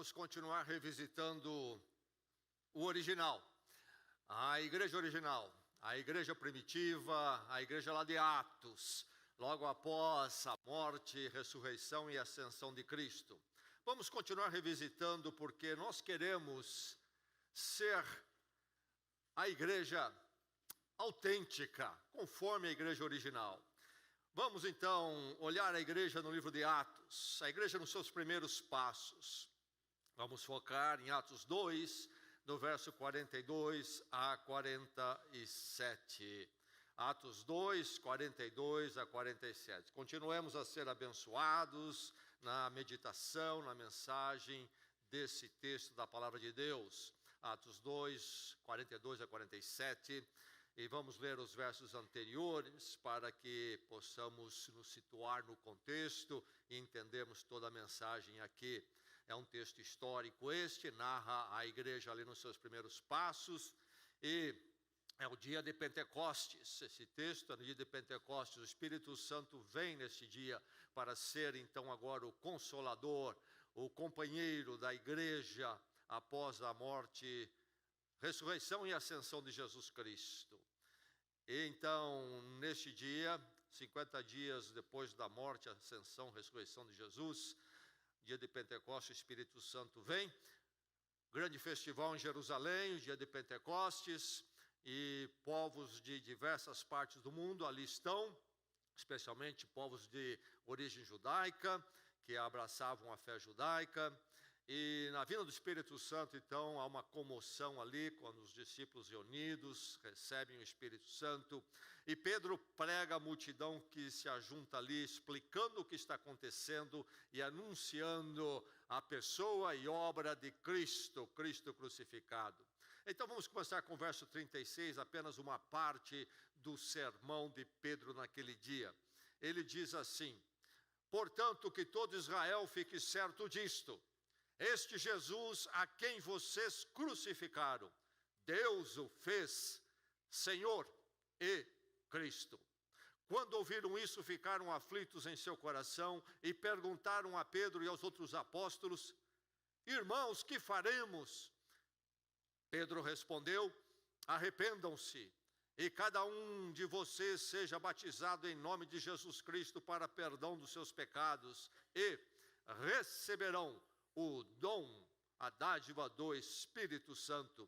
Vamos continuar revisitando o original, a igreja original, a igreja primitiva, a igreja lá de Atos, logo após a morte, ressurreição e ascensão de Cristo. Vamos continuar revisitando porque nós queremos ser a igreja autêntica, conforme a igreja original. Vamos então olhar a igreja no livro de Atos, a igreja nos seus primeiros passos. Vamos focar em Atos 2, do verso 42 a 47. Atos 2, 42 a 47. Continuemos a ser abençoados na meditação, na mensagem desse texto da palavra de Deus. Atos 2, 42 a 47. E vamos ler os versos anteriores para que possamos nos situar no contexto e entendermos toda a mensagem aqui. É um texto histórico este, narra a igreja ali nos seus primeiros passos e é o dia de Pentecostes. Esse texto é no dia de Pentecostes. O Espírito Santo vem neste dia para ser então agora o consolador, o companheiro da igreja após a morte, ressurreição e ascensão de Jesus Cristo. E então, neste dia, 50 dias depois da morte, ascensão, ressurreição de Jesus, dia de Pentecostes, o Espírito Santo vem. Grande festival em Jerusalém, o dia de Pentecostes, e povos de diversas partes do mundo ali estão, especialmente povos de origem judaica, que abraçavam a fé judaica. E na vinda do Espírito Santo, então, há uma comoção ali, quando os discípulos reunidos recebem o Espírito Santo. E Pedro prega a multidão que se ajunta ali, explicando o que está acontecendo e anunciando a pessoa e obra de Cristo, Cristo crucificado. Então vamos começar com o verso 36, apenas uma parte do sermão de Pedro naquele dia. Ele diz assim: portanto, que todo Israel fique certo disto. Este Jesus a quem vocês crucificaram, Deus o fez Senhor e Cristo. Quando ouviram isso, ficaram aflitos em seu coração e perguntaram a Pedro e aos outros apóstolos: irmãos, que faremos? Pedro respondeu: arrependam-se e cada um de vocês seja batizado em nome de Jesus Cristo para perdão dos seus pecados e receberão o dom, a dádiva do Espírito Santo,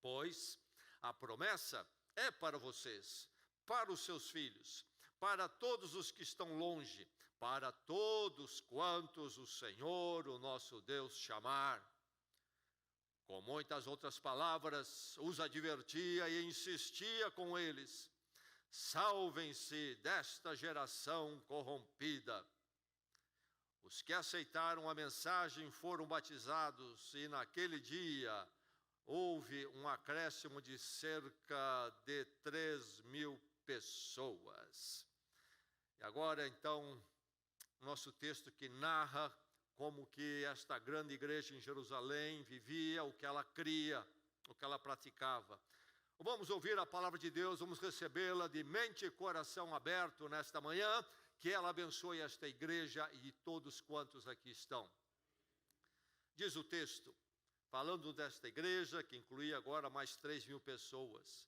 pois a promessa é para vocês, para os seus filhos, para todos os que estão longe, para todos quantos o Senhor, o nosso Deus, chamar. Com muitas outras palavras, os advertia e insistia com eles: salvem-se desta geração corrompida. Os que aceitaram a mensagem foram batizados e naquele dia houve um acréscimo de cerca de 3.000 pessoas. E agora então, nosso texto que narra como que esta grande igreja em Jerusalém vivia, o que ela cria, o que ela praticava. Vamos ouvir a palavra de Deus, vamos recebê-la de mente e coração aberto nesta manhã. Que ela abençoe esta igreja e todos quantos aqui estão. Diz o texto, falando desta igreja, que incluía agora mais 3.000 pessoas.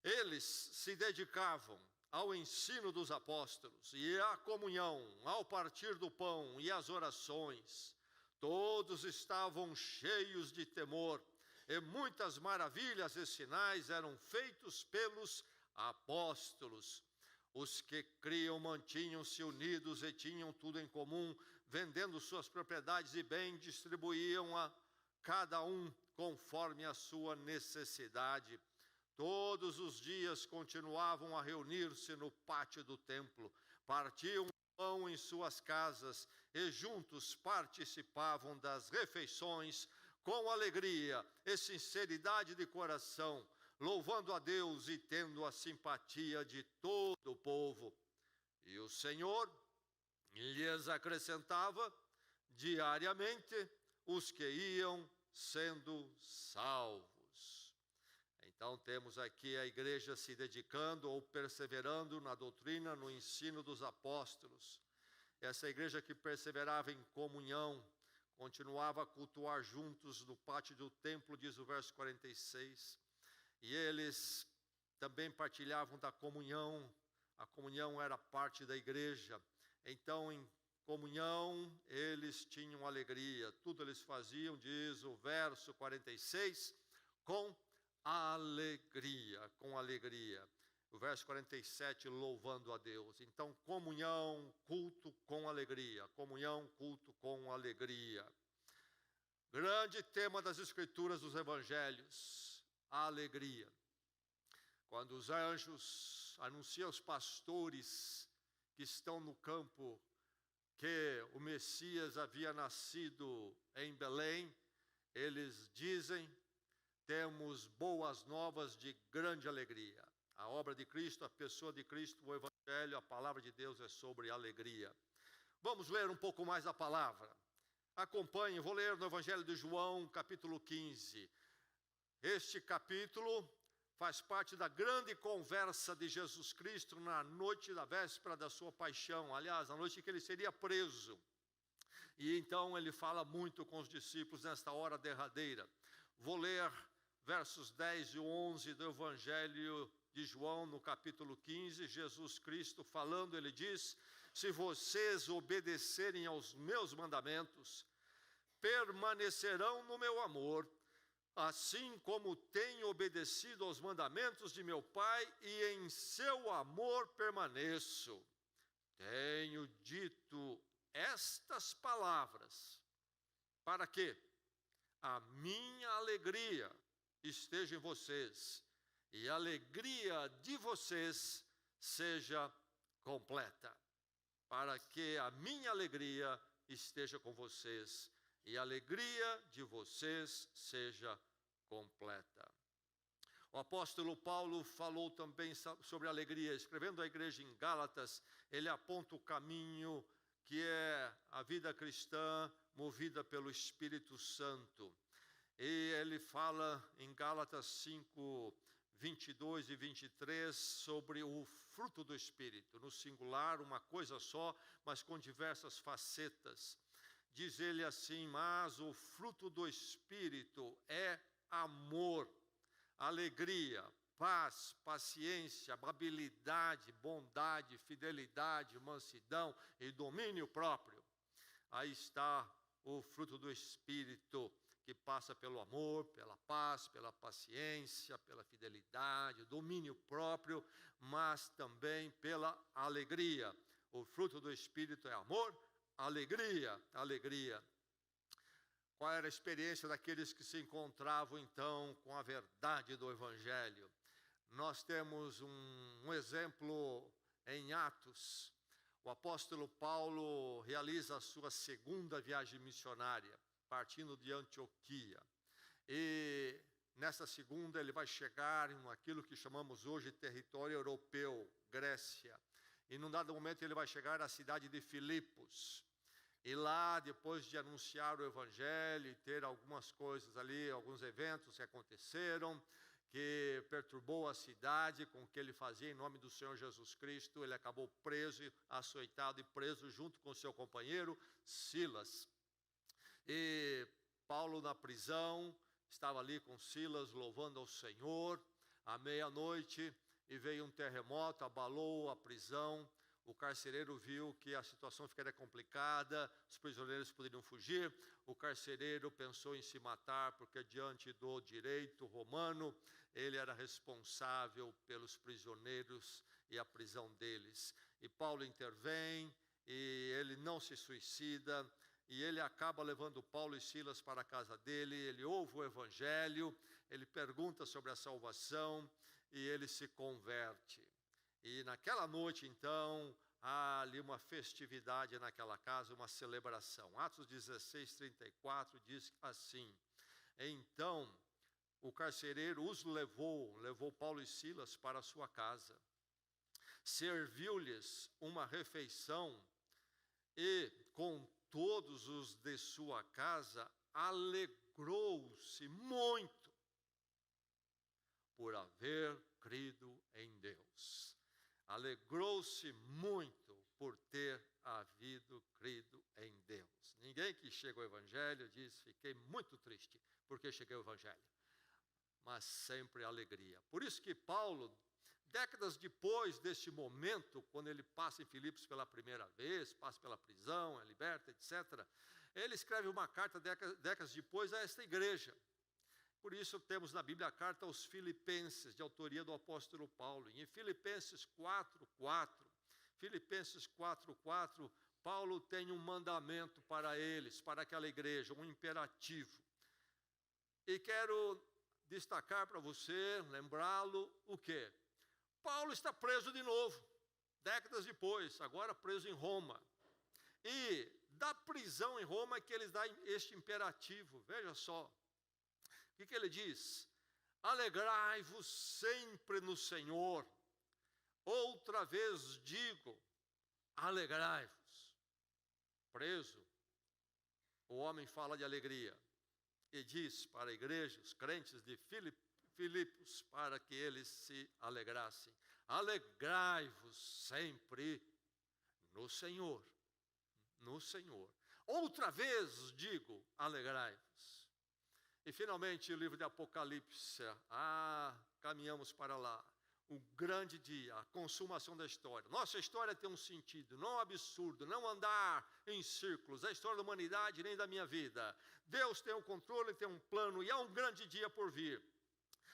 Eles se dedicavam ao ensino dos apóstolos e à comunhão, ao partir do pão e às orações. Todos estavam cheios de temor e muitas maravilhas e sinais eram feitos pelos apóstolos. Os que criam mantinham-se unidos e tinham tudo em comum, vendendo suas propriedades e bens, distribuíam a cada um conforme a sua necessidade. Todos os dias continuavam a reunir-se no pátio do templo, partiam o pão em suas casas e juntos participavam das refeições com alegria e sinceridade de coração, louvando a Deus e tendo a simpatia de todo o povo. E o Senhor lhes acrescentava diariamente os que iam sendo salvos. Então temos aqui a igreja se dedicando ou perseverando na doutrina, no ensino dos apóstolos. Essa igreja que perseverava em comunhão, continuava a cultuar juntos no pátio do templo, diz o verso 46, e eles também partilhavam da comunhão. A comunhão era parte da igreja. Então, em comunhão, eles tinham alegria. Tudo eles faziam, diz o verso 46, com alegria, com alegria. O verso 47, louvando a Deus. Então, comunhão, culto com alegria. Comunhão, culto com alegria. Grande tema das Escrituras dos Evangelhos, a alegria. Quando os anjos anunciam aos pastores que estão no campo que o Messias havia nascido em Belém, eles dizem: temos boas novas de grande alegria. A obra de Cristo, a pessoa de Cristo, o Evangelho, a palavra de Deus é sobre alegria. Vamos ler um pouco mais a palavra. Acompanhe, vou ler no Evangelho de João, capítulo 15. Este capítulo faz parte da grande conversa de Jesus Cristo na noite da véspera da sua paixão. Aliás, na noite que ele seria preso. E então ele fala muito com os discípulos nesta hora derradeira. Vou ler versos 10 e 11 do Evangelho de João, no capítulo 15. Jesus Cristo falando, ele diz: se vocês obedecerem aos meus mandamentos, permanecerão no meu amor, assim como tenho obedecido aos mandamentos de meu Pai, e em seu amor permaneço. Tenho dito estas palavras, para que a minha alegria esteja em vocês, e a alegria de vocês seja completa. Para que a minha alegria esteja com vocês, e a alegria de vocês seja completa. O apóstolo Paulo falou também sobre alegria. Escrevendo à igreja em Gálatas, ele aponta o caminho que é a vida cristã movida pelo Espírito Santo. E ele fala em Gálatas 5, 22 e 23 sobre o fruto do Espírito. No singular, uma coisa só, mas com diversas facetas. Diz ele assim: mas o fruto do Espírito é amor, alegria, paz, paciência, amabilidade, bondade, fidelidade, mansidão e domínio próprio. Aí está o fruto do Espírito, que passa pelo amor, pela paz, pela paciência, pela fidelidade, domínio próprio, mas também pela alegria. O fruto do Espírito é amor, alegria, alegria. Qual era a experiência daqueles que se encontravam então com a verdade do Evangelho? Nós temos um exemplo em Atos. O apóstolo Paulo realiza a sua segunda viagem missionária, partindo de Antioquia. E nessa segunda ele vai chegar em aquilo que chamamos hoje de território europeu, Grécia. E num dado momento ele vai chegar à cidade de Filipos. E lá, depois de anunciar o Evangelho e ter algumas coisas ali, alguns eventos que aconteceram, que perturbou a cidade com o que ele fazia em nome do Senhor Jesus Cristo, ele acabou preso, açoitado e preso junto com seu companheiro Silas. E Paulo na prisão, estava ali com Silas louvando ao Senhor, à meia-noite, e veio um terremoto, abalou a prisão. O carcereiro viu que a situação ficaria complicada, os prisioneiros poderiam fugir. O carcereiro pensou em se matar, porque diante do direito romano, ele era responsável pelos prisioneiros e a prisão deles. E Paulo intervém, e ele não se suicida, e ele acaba levando Paulo e Silas para a casa dele. Ele ouve o Evangelho, ele pergunta sobre a salvação, e ele se converte. E naquela noite, então, há ali uma festividade naquela casa, uma celebração. Atos 16, 34 diz assim: então o carcereiro os levou Paulo e Silas para a sua casa, serviu-lhes uma refeição e com todos os de sua casa alegrou-se muito por haver crido em Deus. Alegrou-se muito por ter havido crido em Deus. Ninguém que chega ao Evangelho diz, fiquei muito triste porque cheguei ao Evangelho. Mas sempre alegria. Por isso que Paulo, décadas depois deste momento, quando ele passa em Filipos pela primeira vez, passa pela prisão, é liberto, etc., ele escreve uma carta décadas depois a esta igreja. Por isso temos na Bíblia a carta aos Filipenses, de autoria do apóstolo Paulo. E em Filipenses 4:4, Paulo tem um mandamento para eles, para aquela igreja, um imperativo. E quero destacar para você, lembrá-lo, o quê? Paulo está preso de novo, décadas depois, agora preso em Roma. E da prisão em Roma é que eles dão este imperativo, veja só. O que ele diz? Alegrai-vos sempre no Senhor. Outra vez digo, alegrai-vos. Preso, o homem fala de alegria e diz para a igreja, os crentes de Filipos, para que eles se alegrassem. Alegrai-vos sempre no Senhor. No Senhor. Outra vez digo, alegrai-vos. E finalmente o livro de Apocalipse, caminhamos para lá. O grande dia, a consumação da história. Nossa história tem um sentido, não um absurdo, não andar em círculos, a história da humanidade nem da minha vida. Deus tem o controle, tem um plano e há um grande dia por vir.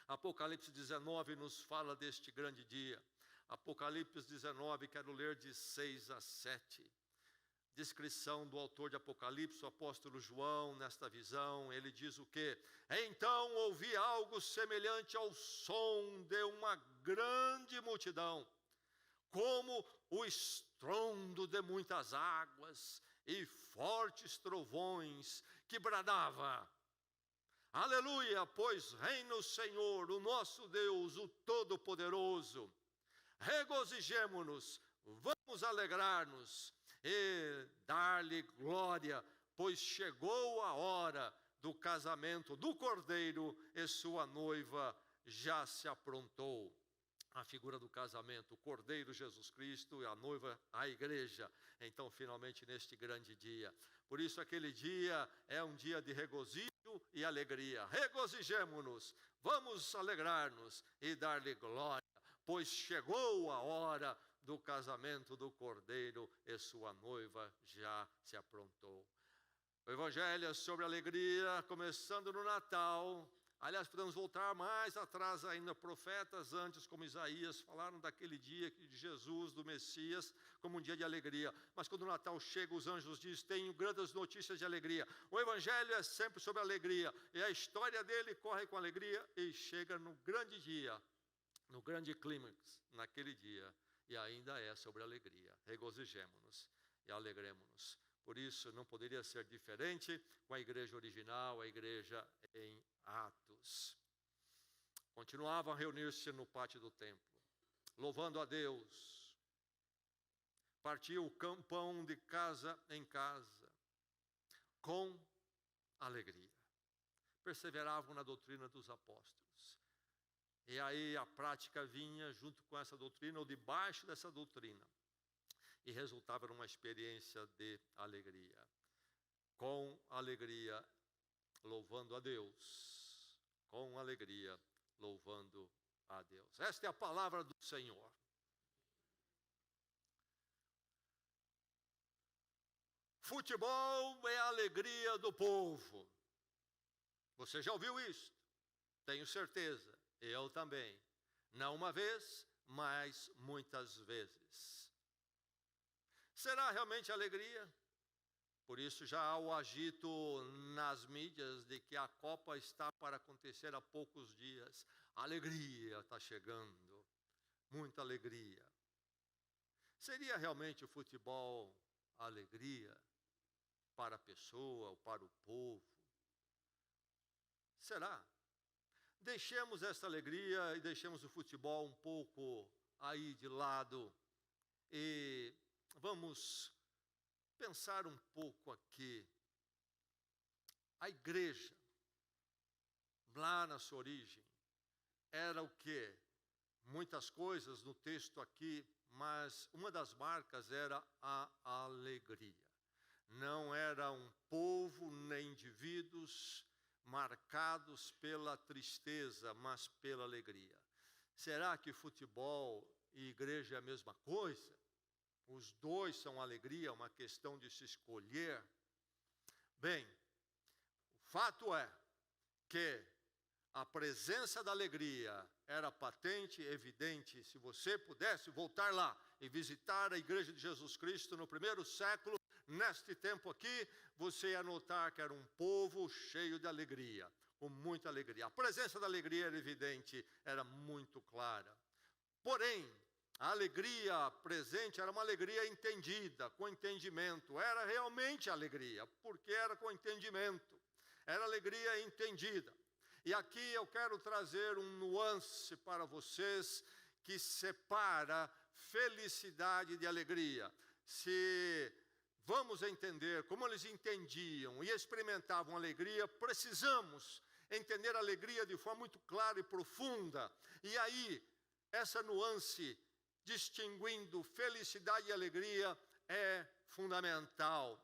Apocalipse 19 nos fala deste grande dia. Apocalipse 19, quero ler de 6 a 7. Descrição do autor de Apocalipse, o apóstolo João, nesta visão, ele diz o quê? Então ouvi algo semelhante ao som de uma grande multidão, como o estrondo de muitas águas e fortes trovões, que bradava: Aleluia, pois reina o Senhor, o nosso Deus, o Todo-Poderoso. Regozijemo-nos, vamos alegrar-nos e dar-lhe glória, pois chegou a hora do casamento do Cordeiro e sua noiva já se aprontou. A figura do casamento, o Cordeiro Jesus Cristo e a noiva, a igreja. Então, finalmente, neste grande dia. Por isso, aquele dia é um dia de regozijo e alegria. Regozijemo-nos, vamos alegrar-nos e dar-lhe glória, pois chegou a hora do casamento do Cordeiro e sua noiva já se aprontou. O Evangelho é sobre alegria, começando no Natal. Aliás, podemos voltar mais atrás ainda. Profetas antes, como Isaías, falaram daquele dia de Jesus, do Messias, como um dia de alegria. Mas quando o Natal chega, os anjos dizem, tenho grandes notícias de alegria. O Evangelho é sempre sobre alegria. E a história dele corre com alegria e chega no grande dia, no grande clímax, naquele dia. E ainda é sobre alegria. Regozijemo-nos e alegremo-nos. Por isso, não poderia ser diferente com a igreja original, a igreja em Atos. Continuavam a reunir-se no pátio do templo, louvando a Deus. Partiam o pão de casa em casa, com alegria. Perseveravam na doutrina dos apóstolos. E aí a prática vinha junto com essa doutrina, ou debaixo dessa doutrina. E resultava numa experiência de alegria. Com alegria, louvando a Deus. Com alegria, louvando a Deus. Esta é a palavra do Senhor. Futebol é a alegria do povo. Você já ouviu isso? Tenho certeza. Eu também. Não uma vez, mas muitas vezes. Será realmente alegria? Por isso já há o agito nas mídias de que a Copa está para acontecer há poucos dias. A alegria está chegando. Muita alegria. Seria realmente o futebol alegria para a pessoa ou para o povo? Será? Deixemos essa alegria e deixemos o futebol um pouco aí de lado e vamos pensar um pouco aqui. A igreja, lá na sua origem, era o quê? Muitas coisas no texto aqui, mas uma das marcas era a alegria. não era um povo nem indivíduos marcados pela tristeza, mas pela alegria. Será que futebol e igreja é a mesma coisa? Os dois são alegria, uma questão de se escolher. Bem, o fato é que a presença da alegria era patente, evidente. Se você pudesse voltar lá e visitar a igreja de Jesus Cristo no primeiro século, neste tempo aqui, você ia notar que era um povo cheio de alegria, com muita alegria. A presença da alegria era evidente, era muito clara. Porém, a alegria presente era uma alegria entendida, com entendimento. Era realmente alegria, porque era com entendimento. Era alegria entendida. E aqui eu quero trazer um nuance para vocês que separa felicidade de alegria. Se vamos entender como eles entendiam e experimentavam alegria, precisamos entender a alegria de forma muito clara e profunda. E aí, essa nuance distinguindo felicidade e alegria é fundamental.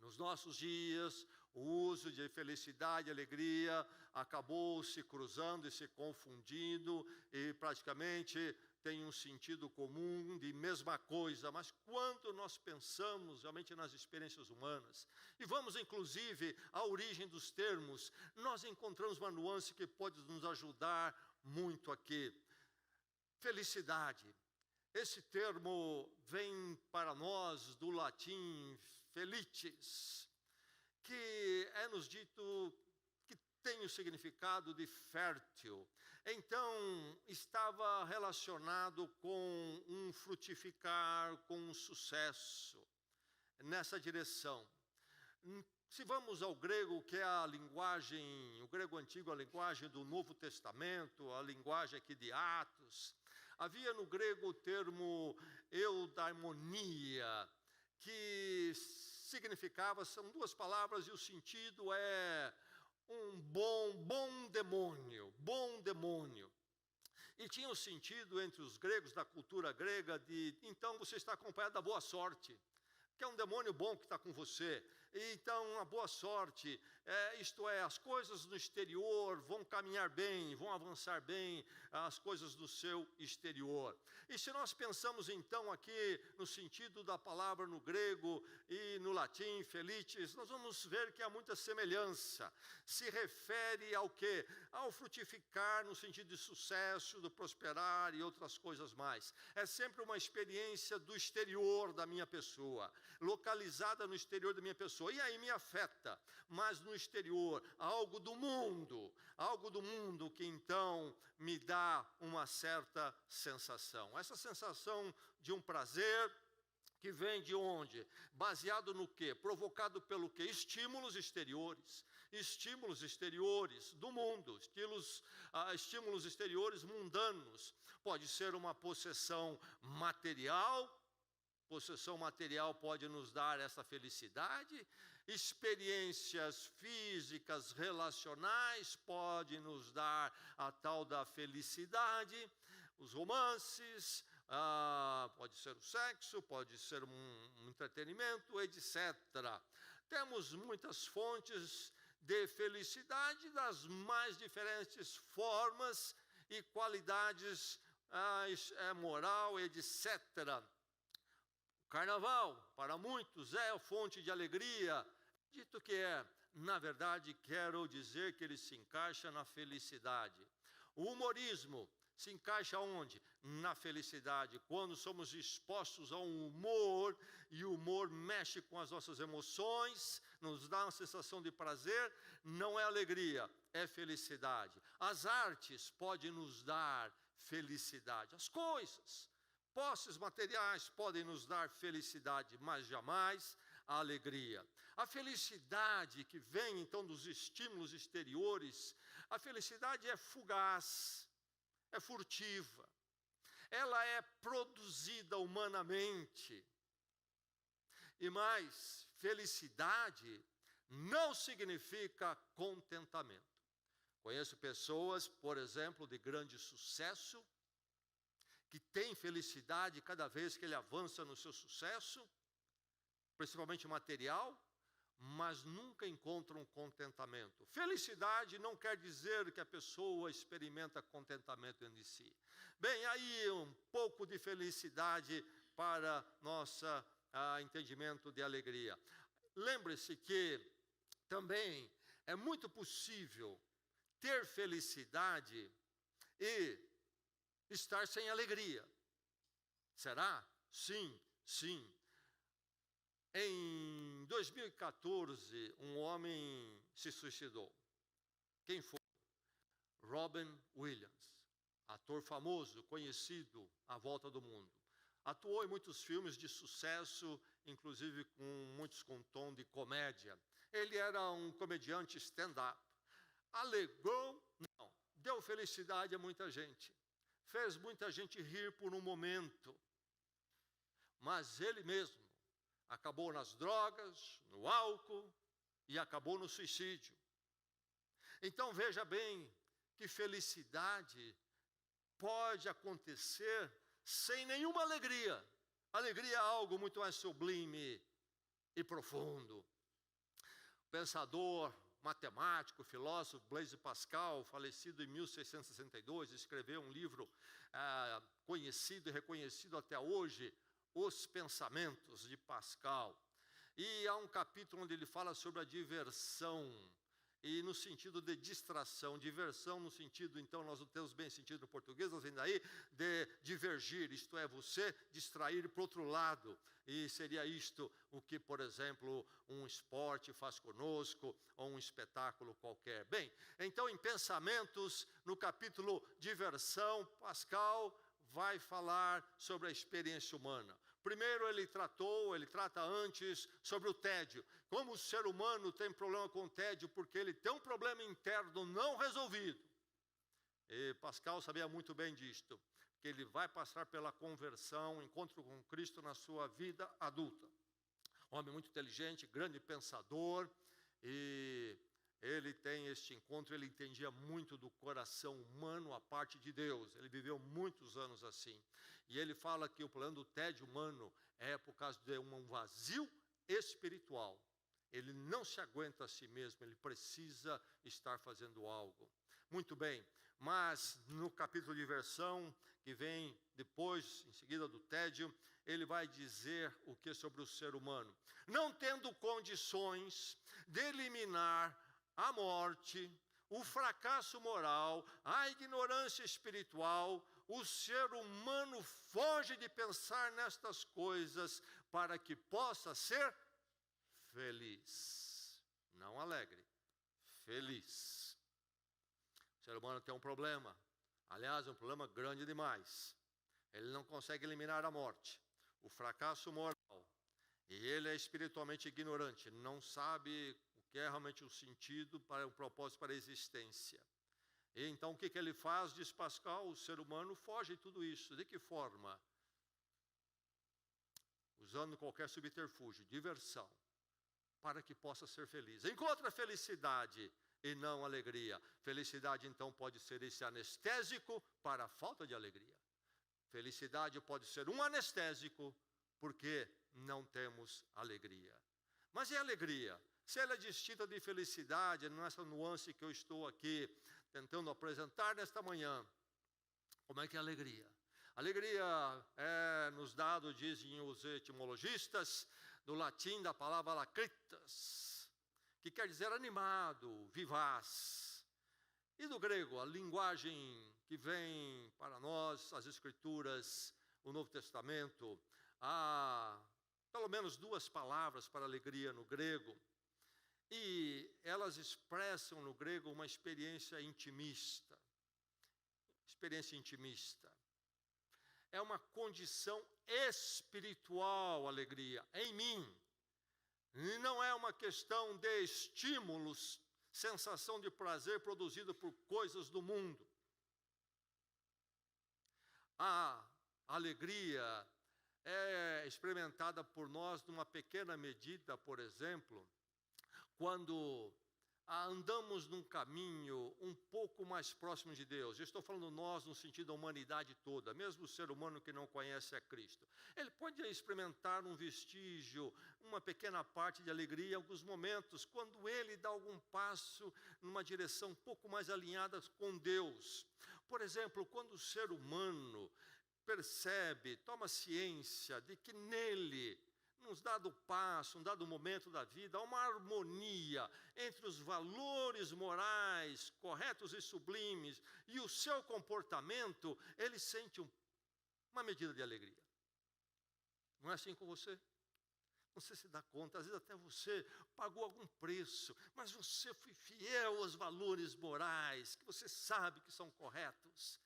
Nos nossos dias, o uso de felicidade e alegria acabou se cruzando e se confundindo e praticamente tem um sentido comum de mesma coisa. Mas quando nós pensamos realmente nas experiências humanas e vamos inclusive à origem dos termos, nós encontramos uma nuance que pode nos ajudar muito aqui. Felicidade. Esse termo vem para nós do latim felicis, que é nos dito que tem o significado de fértil. Então, estava relacionado com um frutificar, com um sucesso, nessa direção. Se vamos ao grego, que é a linguagem, o grego antigo, a linguagem do Novo Testamento, a linguagem aqui de Atos, havia no grego o termo eudaimonia, que significava, são duas palavras e o sentido é um bom demônio, bom demônio. E tinha o sentido entre os gregos, da cultura grega, de então você está acompanhado da boa sorte, que é um demônio bom que está com você. Então, a boa sorte, isto é, as coisas no exterior vão caminhar bem, vão avançar bem, as coisas do seu exterior. E se nós pensamos então aqui no sentido da palavra no grego e no latim, felicis, nós vamos ver que há muita semelhança. Se refere ao quê? Ao frutificar no sentido de sucesso, do prosperar e outras coisas mais. É sempre uma experiência do exterior da minha pessoa, localizada no exterior da minha pessoa. E aí me afeta, mas no exterior, algo do mundo que então me dá uma certa sensação. Essa sensação de um prazer que vem de onde? Baseado no quê? Provocado pelo quê? Estímulos exteriores do mundo, estímulos exteriores mundanos. Pode ser uma possessão material pode nos dar essa felicidade, experiências físicas, relacionais, pode nos dar a tal da felicidade, os romances, pode ser o sexo, pode ser um entretenimento, etc. Temos muitas fontes de felicidade das mais diferentes formas e qualidades, moral, etc. Carnaval, para muitos, é a fonte de alegria. Dito que na verdade, quero dizer que ele se encaixa na felicidade. O humorismo se encaixa onde? Na felicidade. Quando somos expostos a um humor, e o humor mexe com as nossas emoções, nos dá uma sensação de prazer, não é alegria, é felicidade. As artes podem nos dar felicidade. As coisas, posses materiais podem nos dar felicidade, mas jamais a alegria. A felicidade que vem então dos estímulos exteriores, a felicidade é fugaz, é furtiva, ela é produzida humanamente. E mais, felicidade não significa contentamento. Conheço pessoas, por exemplo, de grande sucesso, que têm felicidade cada vez que ele avança no seu sucesso, principalmente material, mas nunca encontram contentamento. Felicidade não quer dizer que a pessoa experimenta contentamento em si. Bem, aí um pouco de felicidade para nosso entendimento de alegria. Lembre-se que também é muito possível ter felicidade e estar sem alegria. Será? Sim, sim. Em 2014, um homem se suicidou. Quem foi? Robin Williams, ator famoso, conhecido à volta do mundo. Atuou em muitos filmes de sucesso, inclusive muitos com tom de comédia. Ele era um comediante stand-up. Alegou, não, deu felicidade a muita gente. Fez muita gente rir por um momento. Mas ele mesmo acabou nas drogas, no álcool e acabou no suicídio. Então veja bem que felicidade pode acontecer sem nenhuma alegria. Alegria é algo muito mais sublime e profundo. O pensador, matemático, filósofo Blaise Pascal, falecido em 1662, escreveu um livro conhecido e reconhecido até hoje, Os Pensamentos de Pascal. E há um capítulo onde ele fala sobre a diversão, e no sentido de distração, diversão no sentido, então nós não temos bem sentido no português, nós vem daí de divergir, isto é, você distrair para o outro lado. E seria isto o que, por exemplo, um esporte faz conosco, ou um espetáculo qualquer. Bem, então em Pensamentos, no capítulo Diversão, Pascal vai falar sobre a experiência humana. Primeiro ele trata antes sobre o tédio. Como o ser humano tem problema com o tédio, porque ele tem um problema interno não resolvido. E Pascal sabia muito bem disto, que ele vai passar pela conversão, encontro com Cristo na sua vida adulta. Homem muito inteligente, grande pensador, e ele tem este encontro, ele entendia muito do coração humano a parte de Deus. Ele viveu muitos anos assim. E ele fala que o problema do tédio humano é por causa de um vazio espiritual. Ele não se aguenta a si mesmo, ele precisa estar fazendo algo. Muito bem, mas no capítulo de Diversão, que vem depois, em seguida do tédio, ele vai dizer o que sobre o ser humano. Não tendo condições de eliminar a morte, o fracasso moral, a ignorância espiritual, o ser humano foge de pensar nestas coisas para que possa ser feliz. Não alegre, feliz. O ser humano tem um problema, aliás, um problema grande demais. Ele não consegue eliminar a morte, o fracasso moral, e ele é espiritualmente ignorante, não sabe o que é realmente o sentido, para o propósito para a existência. E então o que ele faz, diz Pascal? O ser humano foge de tudo isso. De que forma? Usando qualquer subterfúgio, diversão, para que possa ser feliz. Encontra felicidade e não alegria. Felicidade então pode ser esse anestésico para a falta de alegria. Felicidade pode ser um anestésico porque não temos alegria. Mas e a alegria? Se ela é distinta de felicidade, nessa nuance que eu estou aqui tentando apresentar nesta manhã, como é que é a alegria? Alegria é nos dado, dizem os etimologistas, do latim da palavra alacritas, que quer dizer animado, vivaz. E do grego, a linguagem que vem para nós, as Escrituras, o Novo Testamento, há pelo menos duas palavras para alegria no grego, e elas expressam no grego uma experiência intimista. Experiência intimista. É uma condição espiritual, alegria, em mim. E não é uma questão de estímulos, sensação de prazer produzida por coisas do mundo. A alegria é experimentada por nós numa pequena medida, por exemplo, quando andamos num caminho um pouco mais próximo de Deus. Eu estou falando nós no sentido da humanidade toda, mesmo o ser humano que não conhece a Cristo. Ele pode experimentar um vestígio, uma pequena parte de alegria em alguns momentos, quando ele dá algum passo numa direção um pouco mais alinhada com Deus. Por exemplo, quando o ser humano percebe, toma ciência de que nele, num dado passo, um dado momento da vida, há uma harmonia entre os valores morais corretos e sublimes e o seu comportamento, ele sente uma medida de alegria. Não é assim com você? Você se dá conta, às vezes até você pagou algum preço, mas você foi fiel aos valores morais, que você sabe que são corretos.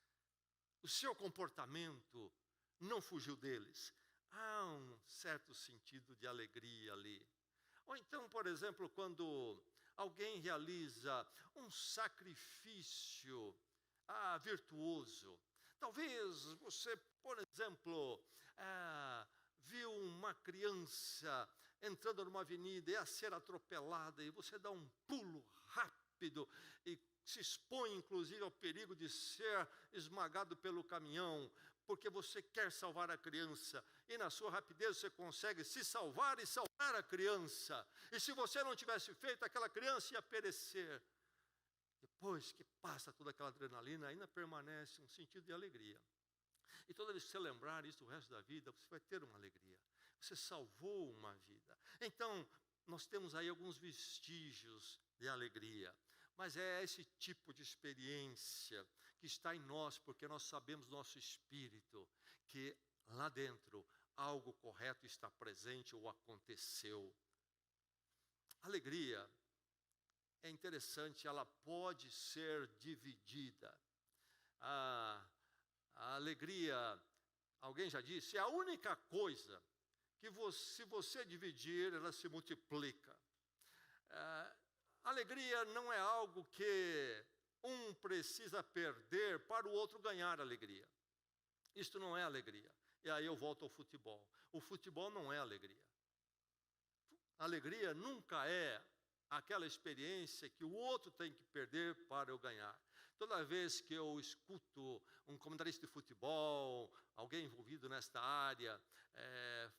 O seu comportamento não fugiu deles. Há um certo sentido de alegria ali. Ou então, por exemplo, quando alguém realiza um sacrifício virtuoso. Talvez você, por exemplo, viu uma criança entrando numa avenida e a ser atropelada, e você dá um pulo rápido e se expõe, inclusive, ao perigo de ser esmagado pelo caminhão, porque você quer salvar a criança, e na sua rapidez você consegue se salvar e salvar a criança. E se você não tivesse feito, aquela criança ia perecer. Depois que passa toda aquela adrenalina, ainda permanece um sentido de alegria. E toda vez que você lembrar isso o resto da vida, você vai ter uma alegria. Você salvou uma vida. Então, nós temos aí alguns vestígios de alegria. Mas é esse tipo de experiência que está em nós, porque nós sabemos no nosso espírito que lá dentro algo correto está presente ou aconteceu. Alegria é interessante, ela pode ser dividida. A alegria, alguém já disse, é a única coisa que se você dividir, ela se multiplica. Alegria não é algo que um precisa perder para o outro ganhar alegria. Isto não é alegria. E aí eu volto ao futebol. O futebol não é alegria. Alegria nunca é aquela experiência que o outro tem que perder para eu ganhar. Toda vez que eu escuto um comentarista de futebol, alguém envolvido nesta área,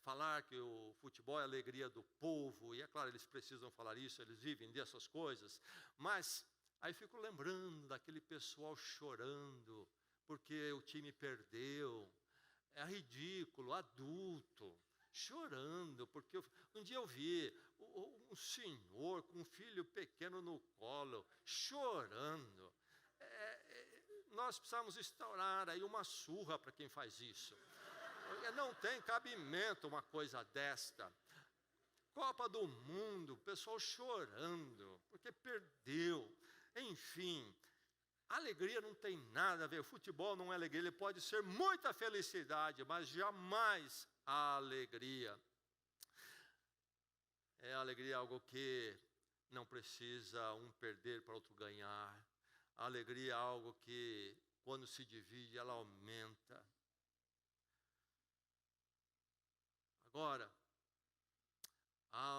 falar que o futebol é a alegria do povo, e é claro, eles precisam falar isso, eles vivem dessas coisas, mas aí fico lembrando daquele pessoal chorando, porque o time perdeu. É ridículo, adulto, chorando, porque um dia eu vi um senhor com um filho pequeno no colo, chorando. Nós precisamos instaurar aí uma surra para quem faz isso. Não tem cabimento uma coisa desta. Copa do Mundo, pessoal chorando, porque perdeu. Enfim, alegria não tem nada a ver. O futebol não é alegria, ele pode ser muita felicidade, mas jamais a alegria. A alegria é algo que não precisa um perder para outro ganhar. A alegria é algo que, quando se divide, ela aumenta. Agora,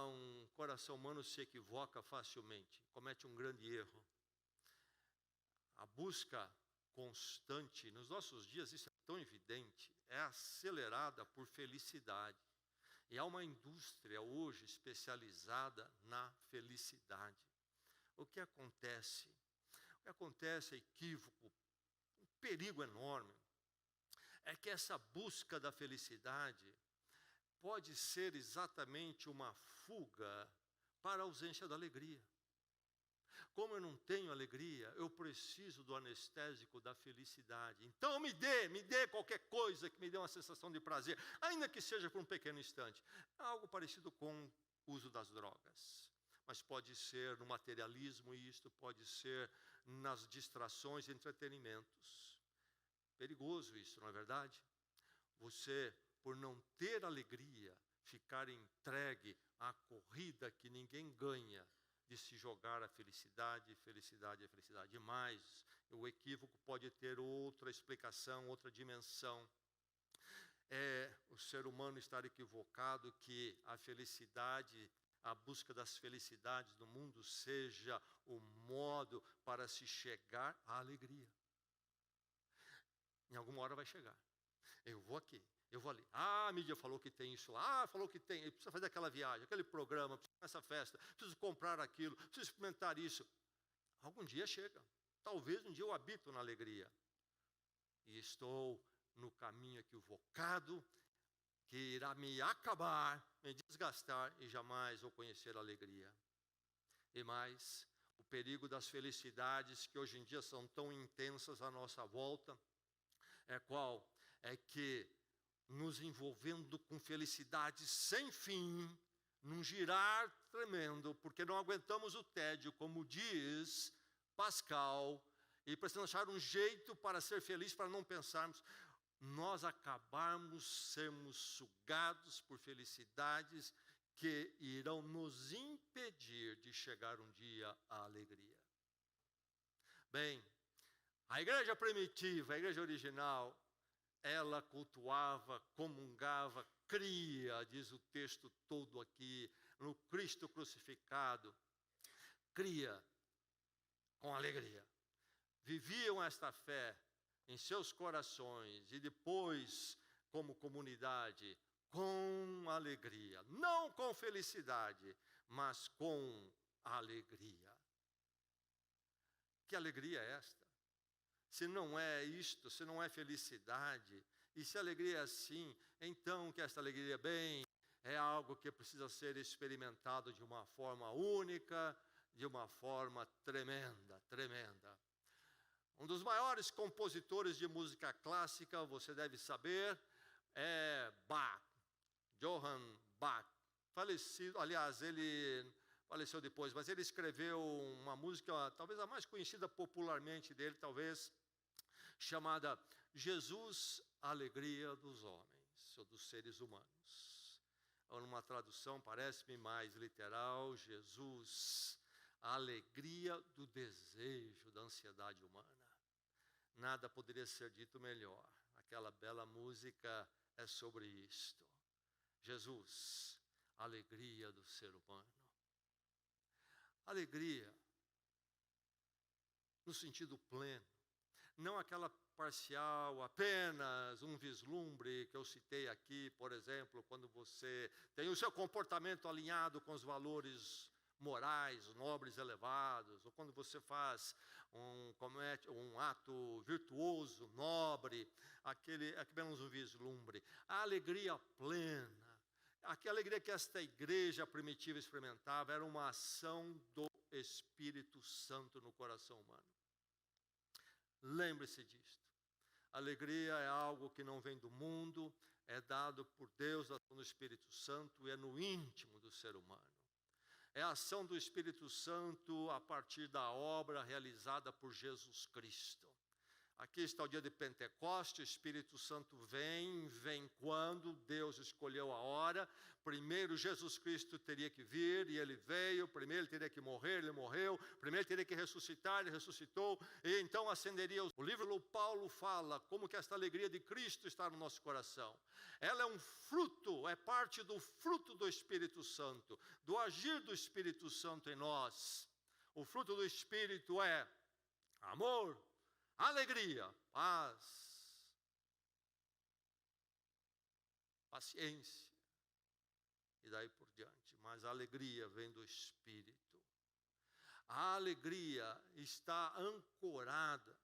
um coração humano se equivoca facilmente, comete um grande erro. A busca constante, nos nossos dias isso é tão evidente, é acelerada por felicidade. E há uma indústria hoje especializada na felicidade. O que acontece? O que acontece é equívoco, um perigo enorme. É que essa busca da felicidade pode ser exatamente uma fuga para a ausência da alegria. Como eu não tenho alegria, eu preciso do anestésico da felicidade. Então me dê qualquer coisa que me dê uma sensação de prazer, ainda que seja por um pequeno instante. É algo parecido com o uso das drogas. Mas pode ser no materialismo e isto pode ser nas distrações e entretenimentos. Perigoso isso, não é verdade? Você, por não ter alegria, ficar entregue à corrida que ninguém ganha, de se jogar a felicidade, felicidade, felicidade. Mais, o equívoco pode ter outra explicação, outra dimensão. É o ser humano estar equivocado que a felicidade a busca das felicidades do mundo seja o modo para se chegar à alegria. Em alguma hora vai chegar. Eu vou aqui, eu vou ali. Ah, a mídia falou que tem isso lá. Ah, falou que tem. Precisa fazer aquela viagem, aquele programa, precisa essa festa, preciso comprar aquilo, preciso experimentar isso. Algum dia chega. Talvez um dia eu habito na alegria. E estou no caminho equivocado, que irá me acabar, me desgastar e jamais vou conhecer a alegria. E mais, o perigo das felicidades que hoje em dia são tão intensas à nossa volta, é qual? É que nos envolvendo com felicidades sem fim, num girar tremendo, porque não aguentamos o tédio, como diz Pascal, e precisamos achar um jeito para ser feliz, para não pensarmos, nós acabarmos sermos sugados por felicidades que irão nos impedir de chegar um dia à alegria. Bem, a igreja primitiva, a igreja original, ela cultuava, comungava, cria, diz o texto todo aqui, no Cristo crucificado, cria com alegria. Viviam esta fé em seus corações e depois, como comunidade, com alegria. Não com felicidade, mas com alegria. Que alegria é esta? Se não é isto, se não é felicidade, e se a alegria é assim, então que esta alegria, bem, é algo que precisa ser experimentado de uma forma única, de uma forma tremenda, tremenda. Um dos maiores compositores de música clássica, você deve saber, é Bach, Johann Bach. Falecido, aliás, ele faleceu depois, mas ele escreveu uma música, talvez a mais conhecida popularmente dele, talvez, chamada Jesus, Alegria dos Homens, ou dos seres humanos. Ou numa tradução, parece-me mais literal, Jesus, a alegria do desejo, da ansiedade humana. Nada poderia ser dito melhor. Aquela bela música é sobre isto. Jesus, a alegria do ser humano. Alegria, no sentido pleno. Não aquela parcial, apenas um vislumbre que eu citei aqui, por exemplo, quando você tem o seu comportamento alinhado com os valores morais, nobres, elevados, ou quando você faz comete um ato virtuoso, nobre, apenas um vislumbre. A alegria plena, aquela alegria que esta igreja primitiva experimentava, era uma ação do Espírito Santo no coração humano. Lembre-se disto. Alegria é algo que não vem do mundo, é dado por Deus, no Espírito Santo, e é no íntimo do ser humano. É a ação do Espírito Santo a partir da obra realizada por Jesus Cristo. Aqui está o dia de Pentecostes, o Espírito Santo vem quando Deus escolheu a hora. Primeiro Jesus Cristo teria que vir e ele veio, primeiro ele teria que morrer, ele morreu, primeiro ele teria que ressuscitar, ele ressuscitou, e então acenderia. O livro do Paulo fala como que esta alegria de Cristo está no nosso coração. Ela é um fruto, é parte do fruto do Espírito Santo, do agir do Espírito Santo em nós. O fruto do Espírito é amor, alegria, paz, paciência, e daí por diante. Mas a alegria vem do Espírito. A alegria está ancorada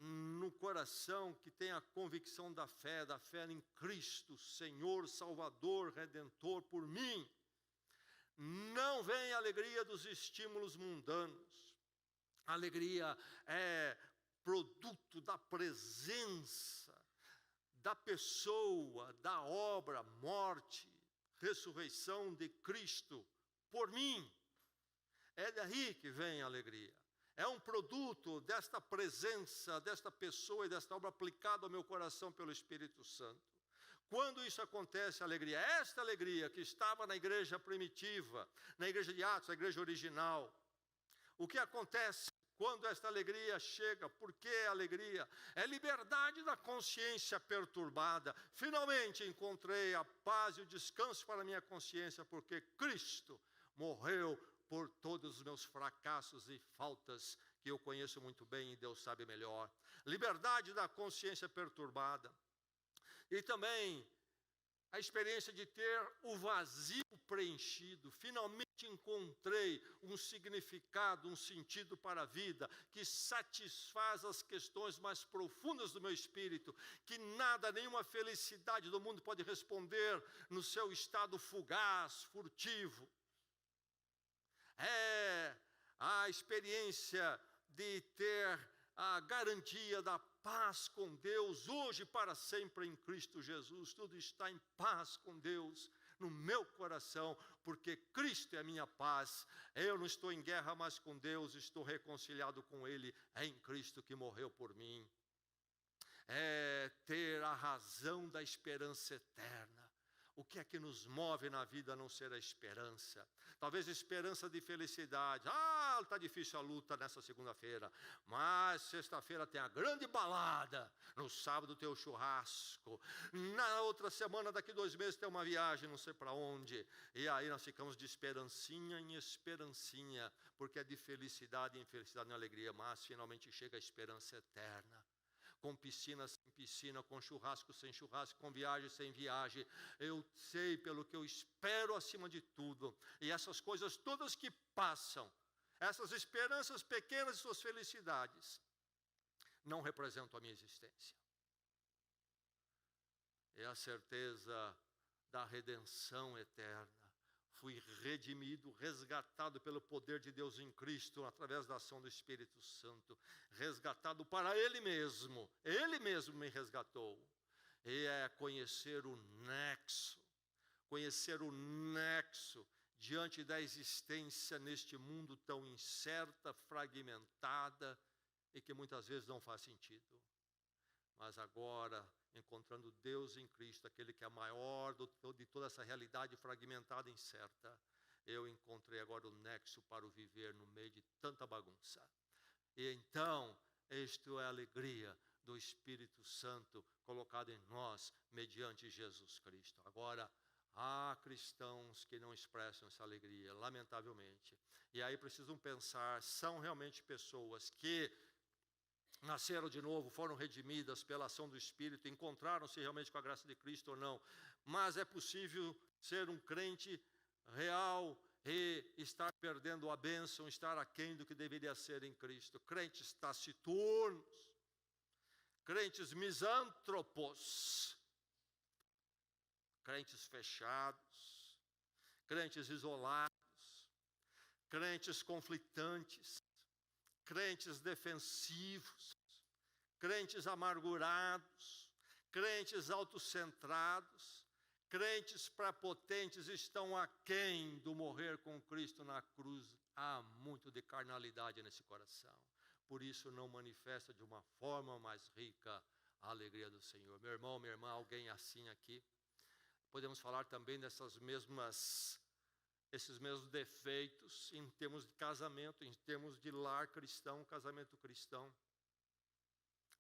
no coração que tem a convicção da fé em Cristo, Senhor, Salvador, Redentor por mim. Não vem a alegria dos estímulos mundanos. A alegria é produto da presença, da pessoa, da obra, morte, ressurreição de Cristo por mim. É daí que vem a alegria. É um produto desta presença, desta pessoa e desta obra aplicada ao meu coração pelo Espírito Santo. Quando isso acontece, a alegria, esta alegria que estava na igreja primitiva, na igreja de Atos, a igreja original, o que acontece quando esta alegria chega? Por que alegria? É liberdade da consciência perturbada. Finalmente encontrei a paz e o descanso para a minha consciência, porque Cristo morreu por todos os meus fracassos e faltas, que eu conheço muito bem e Deus sabe melhor. Liberdade da consciência perturbada. E também a experiência de ter o vazio preenchido. Finalmente encontrei um significado, um sentido para a vida, que satisfaz as questões mais profundas do meu espírito, que nada, nenhuma felicidade do mundo pode responder no seu estado fugaz, furtivo. É a experiência de ter a garantia da paz com Deus, hoje e para sempre em Cristo Jesus. Tudo está em paz com Deus no meu coração, porque Cristo é a minha paz. Eu não estou em guerra mais com Deus, estou reconciliado com Ele em Cristo que morreu por mim. É ter a razão da esperança eterna. O que é que nos move na vida a não ser a esperança? Talvez esperança de felicidade. Está difícil a luta nessa segunda-feira, mas sexta-feira tem a grande balada, no sábado tem o churrasco, na outra semana, daqui 2 meses, tem uma viagem, não sei para onde, e aí nós ficamos de esperancinha em esperancinha, porque é de felicidade em felicidade, não é alegria, mas finalmente chega a esperança eterna. Com piscina sem piscina, com churrasco sem churrasco, com viagem sem viagem. Eu sei pelo que eu espero acima de tudo. E essas coisas todas que passam, essas esperanças pequenas e suas felicidades, não representam a minha existência. É a certeza da redenção eterna. Fui redimido, resgatado pelo poder de Deus em Cristo, através da ação do Espírito Santo, resgatado para Ele mesmo me resgatou. E é conhecer o nexo diante da existência neste mundo tão incerta, fragmentada, e que muitas vezes não faz sentido. Mas agora, encontrando Deus em Cristo, aquele que é maior de toda essa realidade fragmentada e incerta, eu encontrei agora o nexo para o viver no meio de tanta bagunça. E então, isto é a alegria do Espírito Santo colocado em nós, mediante Jesus Cristo. Agora, há cristãos que não expressam essa alegria, lamentavelmente. E aí precisam pensar, são realmente pessoas que nasceram de novo, foram redimidas pela ação do Espírito, encontraram-se realmente com a graça de Cristo ou não. Mas é possível ser um crente real e estar perdendo a bênção, estar aquém do que deveria ser em Cristo. Crentes taciturnos, crentes misântropos, crentes fechados, crentes isolados, crentes conflitantes, crentes defensivos, crentes amargurados, crentes autocentrados, crentes prepotentes, estão aquém do morrer com Cristo na cruz. Há muito de carnalidade nesse coração. Por isso não manifesta de uma forma mais rica a alegria do Senhor. Meu irmão, minha irmã, alguém assim aqui? Podemos falar também esses mesmos defeitos em termos de casamento, em termos de lar cristão, casamento cristão.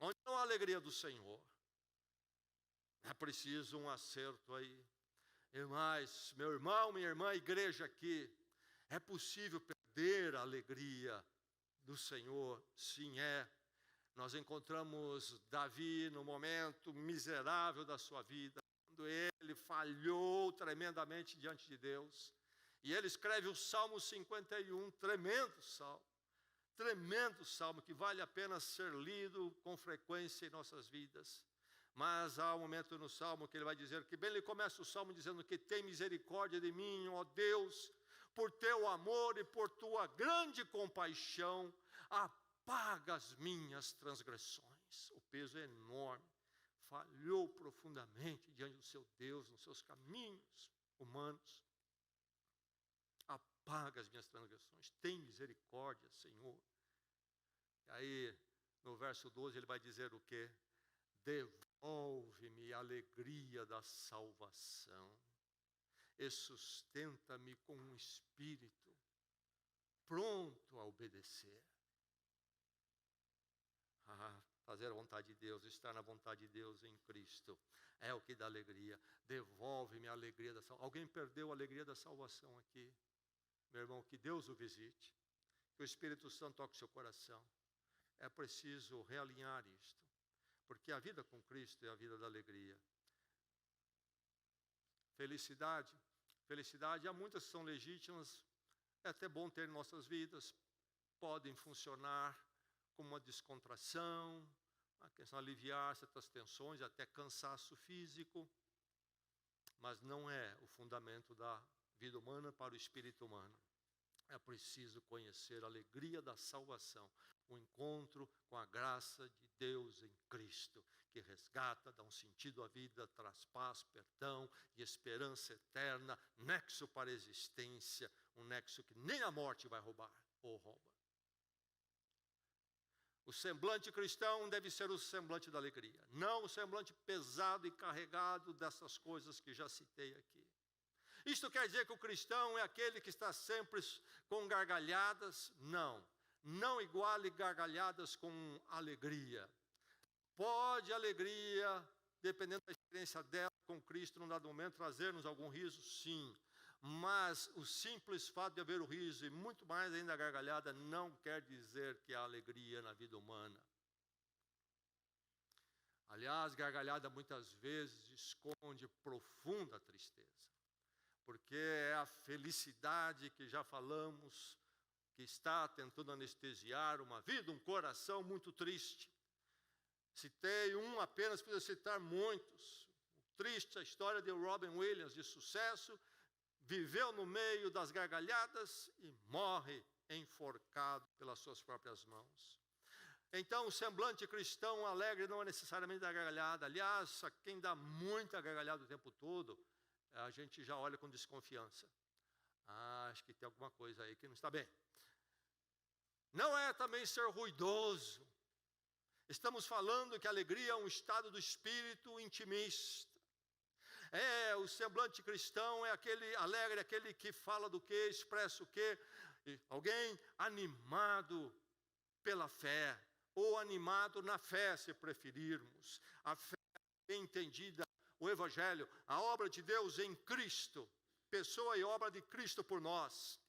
Onde não há alegria do Senhor, é preciso um acerto aí. Mas, meu irmão, minha irmã, igreja aqui, é possível perder a alegria do Senhor? Sim, é. Nós encontramos Davi no momento miserável da sua vida, quando ele falhou tremendamente diante de Deus. E ele escreve o Salmo 51, tremendo salmo que vale a pena ser lido com frequência em nossas vidas. Mas há um momento no salmo que ele vai dizer, que bem ele começa o salmo dizendo que tem misericórdia de mim, ó Deus, por teu amor e por tua grande compaixão, apaga as minhas transgressões. O peso é enorme, falhou profundamente diante do seu Deus, nos seus caminhos humanos. Apaga as minhas transgressões, tem misericórdia, Senhor. E aí, no verso 12, ele vai dizer o quê? Devolve-me a alegria da salvação e sustenta-me com um espírito pronto a obedecer. Fazer a vontade de Deus, estar na vontade de Deus em Cristo, é o que dá alegria. Devolve-me a alegria da salvação. Alguém perdeu a alegria da salvação aqui? meu irmão, que Deus o visite, que o Espírito Santo toque seu coração. É preciso realinhar isto, porque a vida com Cristo é a vida da alegria. Felicidade, há muitas que são legítimas, é até bom ter em nossas vidas, podem funcionar como uma descontração, a questão de aliviar certas tensões, até cansaço físico, mas não é o fundamento da vida humana para o espírito humano. É preciso conhecer a alegria da salvação, o encontro com a graça de Deus em Cristo, que resgata, dá um sentido à vida, traz paz, perdão e esperança eterna, nexo para a existência, um nexo que nem a morte vai roubar ou rouba. O semblante cristão deve ser o semblante da alegria, não o semblante pesado e carregado dessas coisas que já citei aqui. Isto quer dizer que o cristão é aquele que está sempre com gargalhadas? Não. Não iguale gargalhadas com alegria. Pode a alegria, dependendo da experiência dela com Cristo, num dado momento, trazer-nos algum riso? Sim. Mas o simples fato de haver o riso, e muito mais ainda a gargalhada, não quer dizer que há alegria na vida humana. Aliás, gargalhada muitas vezes esconde profunda tristeza. Porque é a felicidade que já falamos, que está tentando anestesiar uma vida, um coração muito triste. Citei um apenas, podia citar muitos. Triste a história de Robin Williams, de sucesso, viveu no meio das gargalhadas e morre enforcado pelas suas próprias mãos. Então, o semblante cristão alegre não é necessariamente da gargalhada. Aliás, a quem dá muita gargalhada o tempo todo, a gente já olha com desconfiança. Acho que tem alguma coisa aí que não está bem. Não é também ser ruidoso. Estamos falando que a alegria é um estado do espírito intimista. O semblante cristão é aquele alegre, aquele que fala do quê, expressa o quê? Alguém animado pela fé, ou animado na fé, se preferirmos. A fé bem entendida, o Evangelho, a obra de Deus em Cristo, pessoa e obra de Cristo por nós.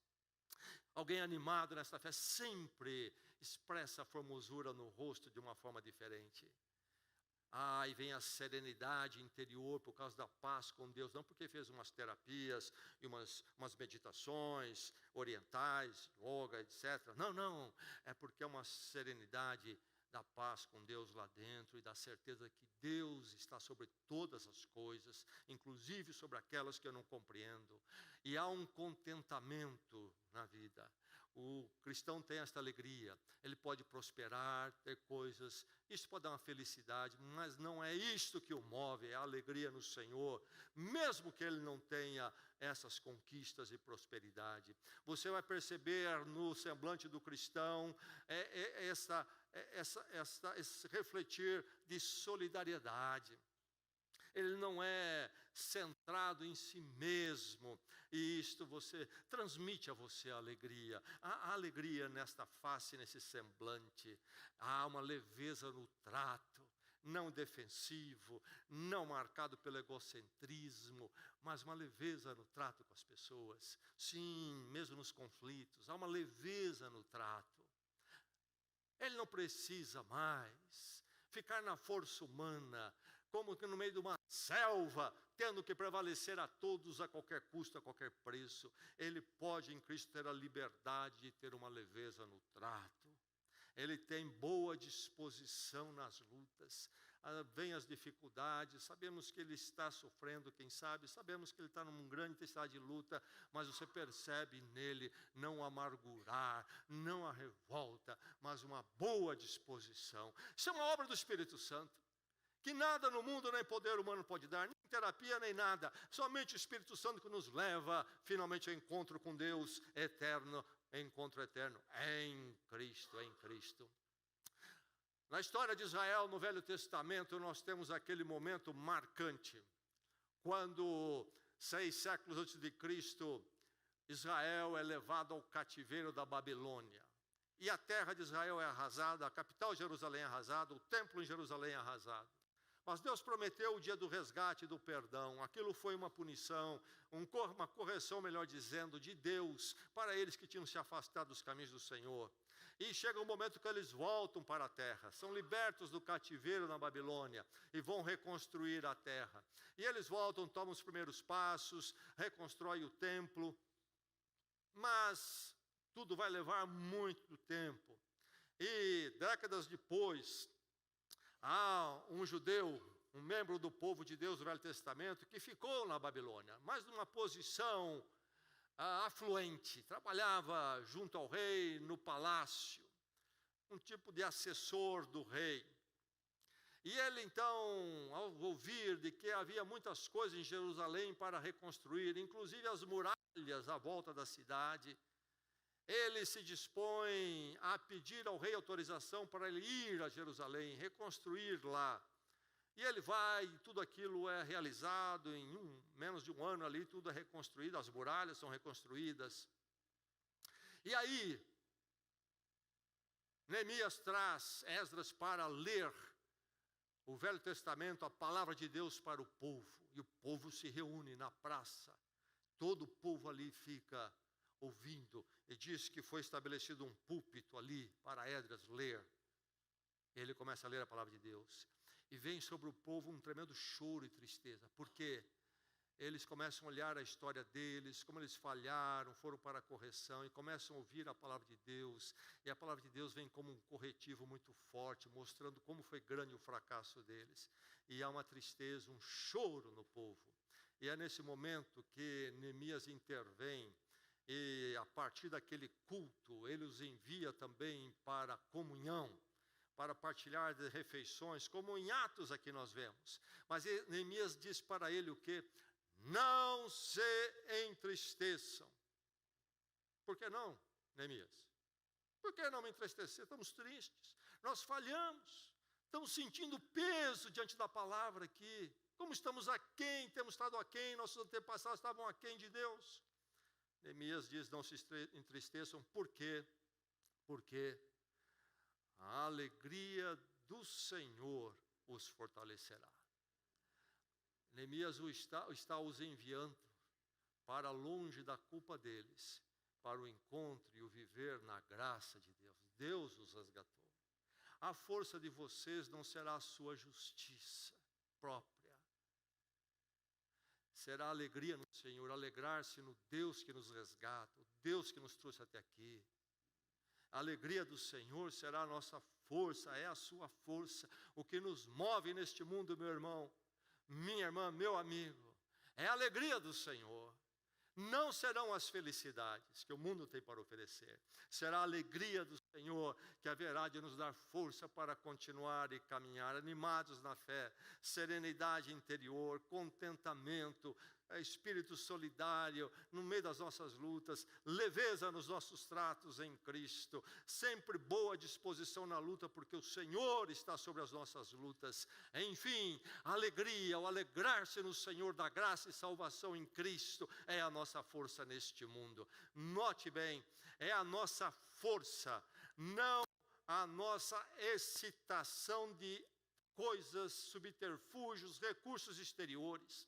Alguém animado nessa fé sempre expressa a formosura no rosto de uma forma diferente. E vem a serenidade interior por causa da paz com Deus, não porque fez umas terapias e umas meditações orientais, yoga, etc. Não, é porque é uma serenidade da paz com Deus lá dentro e da certeza que Deus está sobre todas as coisas, inclusive sobre aquelas que eu não compreendo. E há um contentamento na vida. O cristão tem esta alegria, ele pode prosperar, ter coisas, isso pode dar uma felicidade, mas não é isto que o move, é a alegria no Senhor, mesmo que ele não tenha essas conquistas e prosperidade. Você vai perceber no semblante do cristão esse refletir de solidariedade. Ele não é centrado em si mesmo, e isto transmite a você a alegria. Há alegria nesta face, nesse semblante. Há uma leveza no trato, não defensivo, não marcado pelo egocentrismo, mas uma leveza no trato com as pessoas. Sim, mesmo nos conflitos, há uma leveza no trato. Ele não precisa mais ficar na força humana, como que no meio de uma selva, tendo que prevalecer a todos a qualquer custo, a qualquer preço. Ele pode em Cristo ter a liberdade de ter uma leveza no trato. Ele tem boa disposição nas lutas. Vem as dificuldades, sabemos que ele está sofrendo, quem sabe, sabemos que ele está numa grande intensidade de luta, mas você percebe nele não amargurar, não a revolta, mas uma boa disposição. Isso é uma obra do Espírito Santo, que nada no mundo nem poder humano pode dar, nem terapia nem nada, somente o Espírito Santo que nos leva finalmente ao encontro com Deus eterno, encontro eterno em Cristo, em Cristo. Na história de Israel, no Velho Testamento, nós temos aquele momento marcante, quando 6 séculos antes de Cristo, Israel é levado ao cativeiro da Babilônia. E a terra de Israel é arrasada, a capital Jerusalém é arrasada, o templo em Jerusalém é arrasado. Mas Deus prometeu o dia do resgate e do perdão. Aquilo foi uma punição, uma correção, melhor dizendo, de Deus para eles que tinham se afastado dos caminhos do Senhor. E chega um momento que eles voltam para a terra, são libertos do cativeiro na Babilônia e vão reconstruir a terra. E eles voltam, tomam os primeiros passos, reconstroem o templo, mas tudo vai levar muito tempo. E décadas depois, há um judeu, um membro do povo de Deus do Velho Testamento, que ficou na Babilônia, mas numa posição afluente, trabalhava junto ao rei, no palácio, um tipo de assessor do rei. E ele então, ao ouvir de que havia muitas coisas em Jerusalém para reconstruir, inclusive as muralhas à volta da cidade, ele se dispõe a pedir ao rei autorização para ele ir a Jerusalém, reconstruir lá. E ele vai, e tudo aquilo é realizado em menos de um ano ali, tudo é reconstruído, as muralhas são reconstruídas. E aí, Neemias traz Esdras para ler o Velho Testamento, a palavra de Deus para o povo. E o povo se reúne na praça. Todo o povo ali fica ouvindo. E diz que foi estabelecido um púlpito ali para Esdras ler. Ele começa a ler a palavra de Deus. E vem sobre o povo um tremendo choro e tristeza, porque eles começam a olhar a história deles, como eles falharam, foram para a correção, e começam a ouvir a palavra de Deus, e a palavra de Deus vem como um corretivo muito forte, mostrando como foi grande o fracasso deles. E há uma tristeza, um choro no povo. E é nesse momento que Neemias intervém, e a partir daquele culto, ele os envia também para a comunhão, para partilhar de refeições, como em Atos aqui nós vemos. Mas Neemias diz para ele o quê? Não se entristeçam. Por que não, Neemias? Por que não me entristecer? Estamos tristes, nós falhamos, estamos sentindo peso diante da palavra aqui. Como estamos aquém, temos estado aquém, nossos antepassados estavam aquém de Deus. Neemias diz, não se entristeçam, por quê? Porque a alegria do Senhor os fortalecerá. Neemias está os enviando para longe da culpa deles, para o encontro e o viver na graça de Deus. Deus os resgatou. A força de vocês não será a sua justiça própria. Será alegria no Senhor, alegrar-se no Deus que nos resgata, o Deus que nos trouxe até aqui. A alegria do Senhor será a nossa força, é a sua força. O que nos move neste mundo, meu irmão, minha irmã, meu amigo, é a alegria do Senhor. Não serão as felicidades que o mundo tem para oferecer. Será a alegria do Senhor que haverá de nos dar força para continuar e caminhar animados na fé, serenidade interior, contentamento, espírito solidário no meio das nossas lutas, leveza nos nossos tratos em Cristo, sempre boa disposição na luta, porque o Senhor está sobre as nossas lutas. Enfim, alegria, o alegrar-se no Senhor da graça e salvação em Cristo é a nossa força neste mundo. Note bem, é a nossa força, não a nossa excitação de coisas, subterfúgios, recursos exteriores.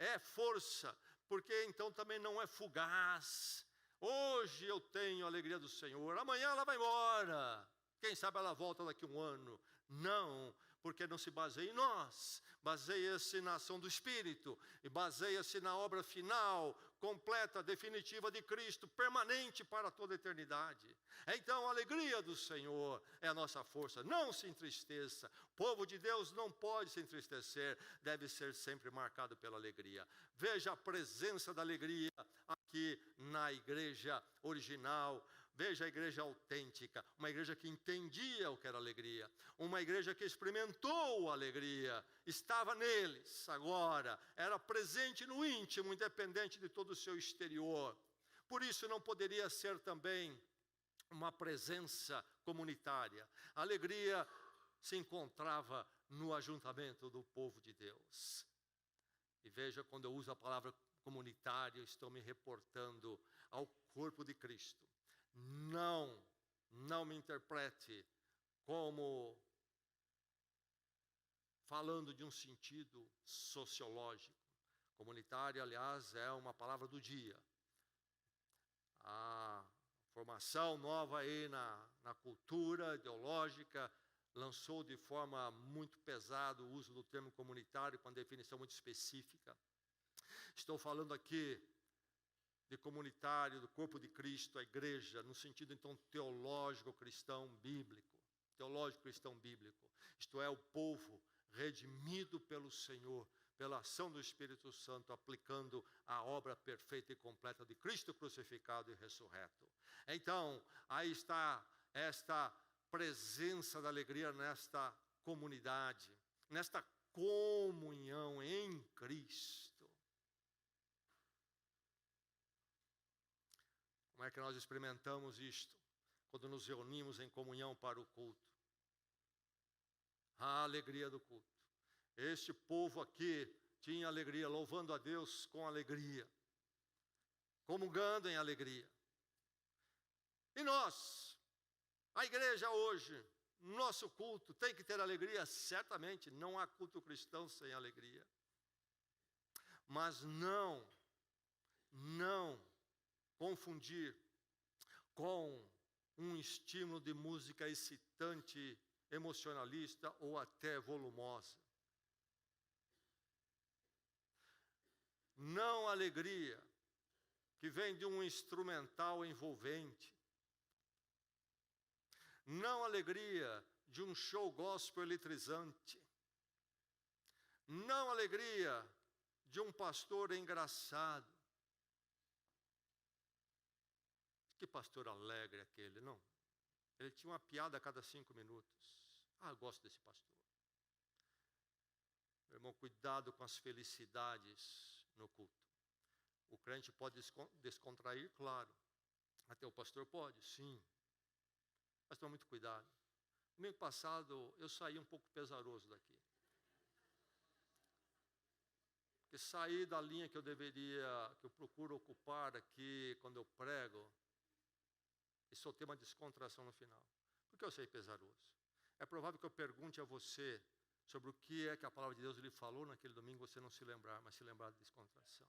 É força, porque então também não é fugaz. Hoje eu tenho a alegria do Senhor, amanhã ela vai embora. Quem sabe ela volta daqui a um ano. Não, porque não se baseia em nós, baseia-se na ação do Espírito, e baseia-se na obra final, completa, definitiva de Cristo, permanente para toda a eternidade. Então a alegria do Senhor é a nossa força, não se entristeça. O povo de Deus não pode se entristecer, deve ser sempre marcado pela alegria. Veja a presença da alegria aqui na igreja original. Veja a igreja autêntica, uma igreja que entendia o que era alegria, uma igreja que experimentou a alegria, estava neles agora, era presente no íntimo, independente de todo o seu exterior. Por isso não poderia ser também uma presença comunitária. A alegria se encontrava no ajuntamento do povo de Deus. E veja, quando eu uso a palavra comunitário, estou me reportando ao corpo de Cristo. Não me interprete como falando de um sentido sociológico. Comunitário, aliás, é uma palavra do dia. A formação nova aí na cultura ideológica lançou de forma muito pesada o uso do termo comunitário com definição muito específica. Estou falando aqui de comunitário, do corpo de Cristo, a igreja, no sentido então teológico cristão bíblico. Teológico cristão bíblico. Isto é, o povo redimido pelo Senhor, pela ação do Espírito Santo, aplicando a obra perfeita e completa de Cristo crucificado e ressurreto. Então, aí está esta presença da alegria nesta comunidade, nesta comunhão em Cristo. Como é que nós experimentamos isto? Quando nos reunimos em comunhão para o culto. A alegria do culto. Este povo aqui tinha alegria, louvando a Deus com alegria, comungando em alegria. E nós, a igreja hoje, nosso culto tem que ter alegria? Certamente, não há culto cristão sem alegria. Mas não confundir com um estímulo de música excitante, emocionalista ou até volumosa. Não alegria que vem de um instrumental envolvente. Não alegria de um show gospel eletrizante. Não alegria de um pastor engraçado. Que pastor alegre aquele, não? Ele tinha uma piada a cada 5 minutos. Eu gosto desse pastor. Meu irmão, cuidado com as felicidades no culto. O crente pode descontrair, claro. Até o pastor pode, sim. Mas toma muito cuidado. Domingo passado, eu saí um pouco pesaroso daqui. Porque saí da linha que eu procuro ocupar aqui quando eu prego, e soltei uma descontração no final. Por que eu saí pesaroso? É provável que eu pergunte a você sobre o que é que a palavra de Deus lhe falou naquele domingo, você não se lembrar, mas se lembrar da descontração.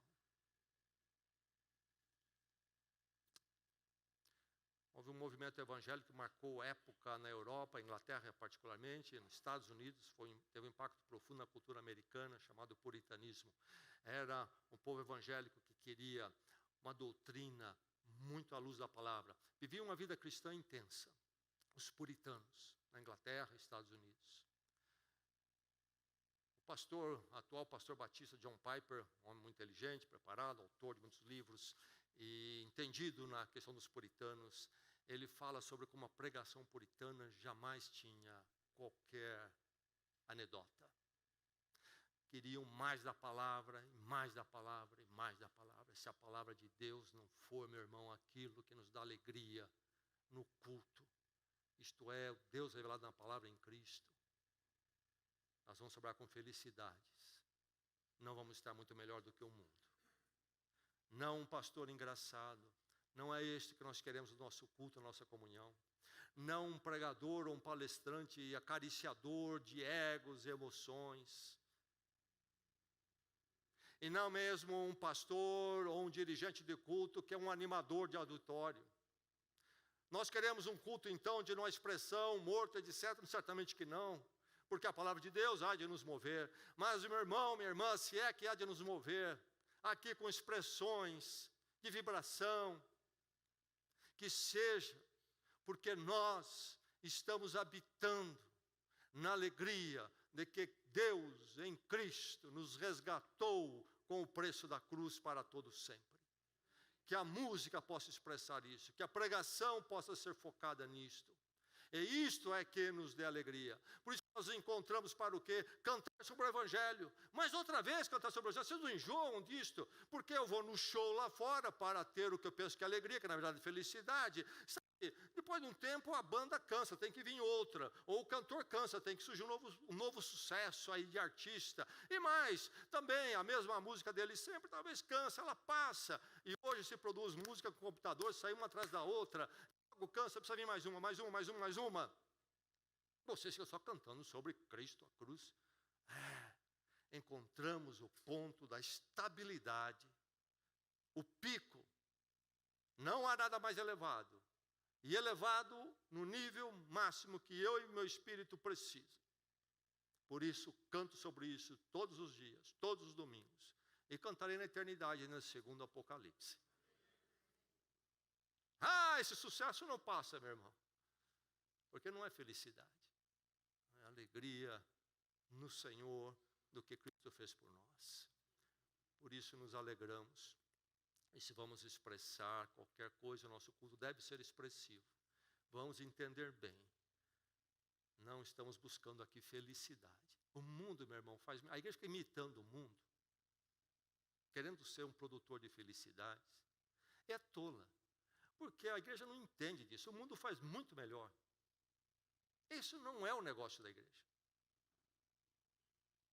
Houve um movimento evangélico que marcou época na Europa, Inglaterra particularmente, nos Estados Unidos, teve um impacto profundo na cultura americana, chamado puritanismo. Era um povo evangélico que queria uma doutrina muito à luz da palavra. Viviam uma vida cristã intensa, os puritanos, na Inglaterra e Estados Unidos. O atual pastor batista John Piper, um homem muito inteligente, preparado, autor de muitos livros e entendido na questão dos puritanos, ele fala sobre como a pregação puritana jamais tinha qualquer anedota. Queriam mais da palavra, e mais da palavra, e mais da palavra. Se a palavra de Deus não for, meu irmão, aquilo que nos dá alegria no culto, isto é, o Deus revelado na palavra em Cristo, nós vamos sobrar com felicidades. Não vamos estar muito melhor do que o mundo. Não um pastor engraçado. Não é este que nós queremos no nosso culto, na nossa comunhão. Não um pregador ou um palestrante acariciador de egos e emoções. E não mesmo um pastor ou um dirigente de culto que é um animador de auditório. Nós queremos um culto, então, de uma expressão morta, etc. Certamente que não. Porque a palavra de Deus há de nos mover. Mas, meu irmão, minha irmã, se é que há de nos mover, aqui com expressões de vibração, que seja porque nós estamos habitando na alegria de que Deus em Cristo nos resgatou com o preço da cruz para todo sempre. Que a música possa expressar isso, que a pregação possa ser focada nisto. E isto é que nos dê alegria. Por isso nós encontramos para o quê? Cantar sobre o Evangelho. Mas outra vez cantar sobre o Evangelho. Vocês não enjoam disto? Porque eu vou no show lá fora para ter o que eu penso que é alegria, que na verdade é felicidade. Sabe? Depois de um tempo a banda cansa, tem que vir outra. Ou o cantor cansa, tem que surgir um novo sucesso aí de artista. E mais, também a mesma música dele sempre talvez cansa, ela passa. E hoje se produz música com computador, sai uma atrás da outra. Cansa, precisa vir mais uma. Você fica só cantando sobre Cristo, a cruz. encontramos o ponto da estabilidade, o pico. Não há nada mais elevado. E elevado no nível máximo que eu e meu espírito precisam. Por isso, canto sobre isso todos os dias, todos os domingos. E cantarei na eternidade, nesse segundo Apocalipse. Esse sucesso não passa, meu irmão. Porque não é felicidade. É alegria no Senhor do que Cristo fez por nós. Por isso nos alegramos. E se vamos expressar qualquer coisa, o nosso culto deve ser expressivo. Vamos entender bem. Não estamos buscando aqui felicidade. O mundo, meu irmão, a igreja fica imitando o mundo, querendo ser um produtor de felicidades. É tola. Porque a igreja não entende disso. O mundo faz muito melhor. Isso não é o negócio da igreja.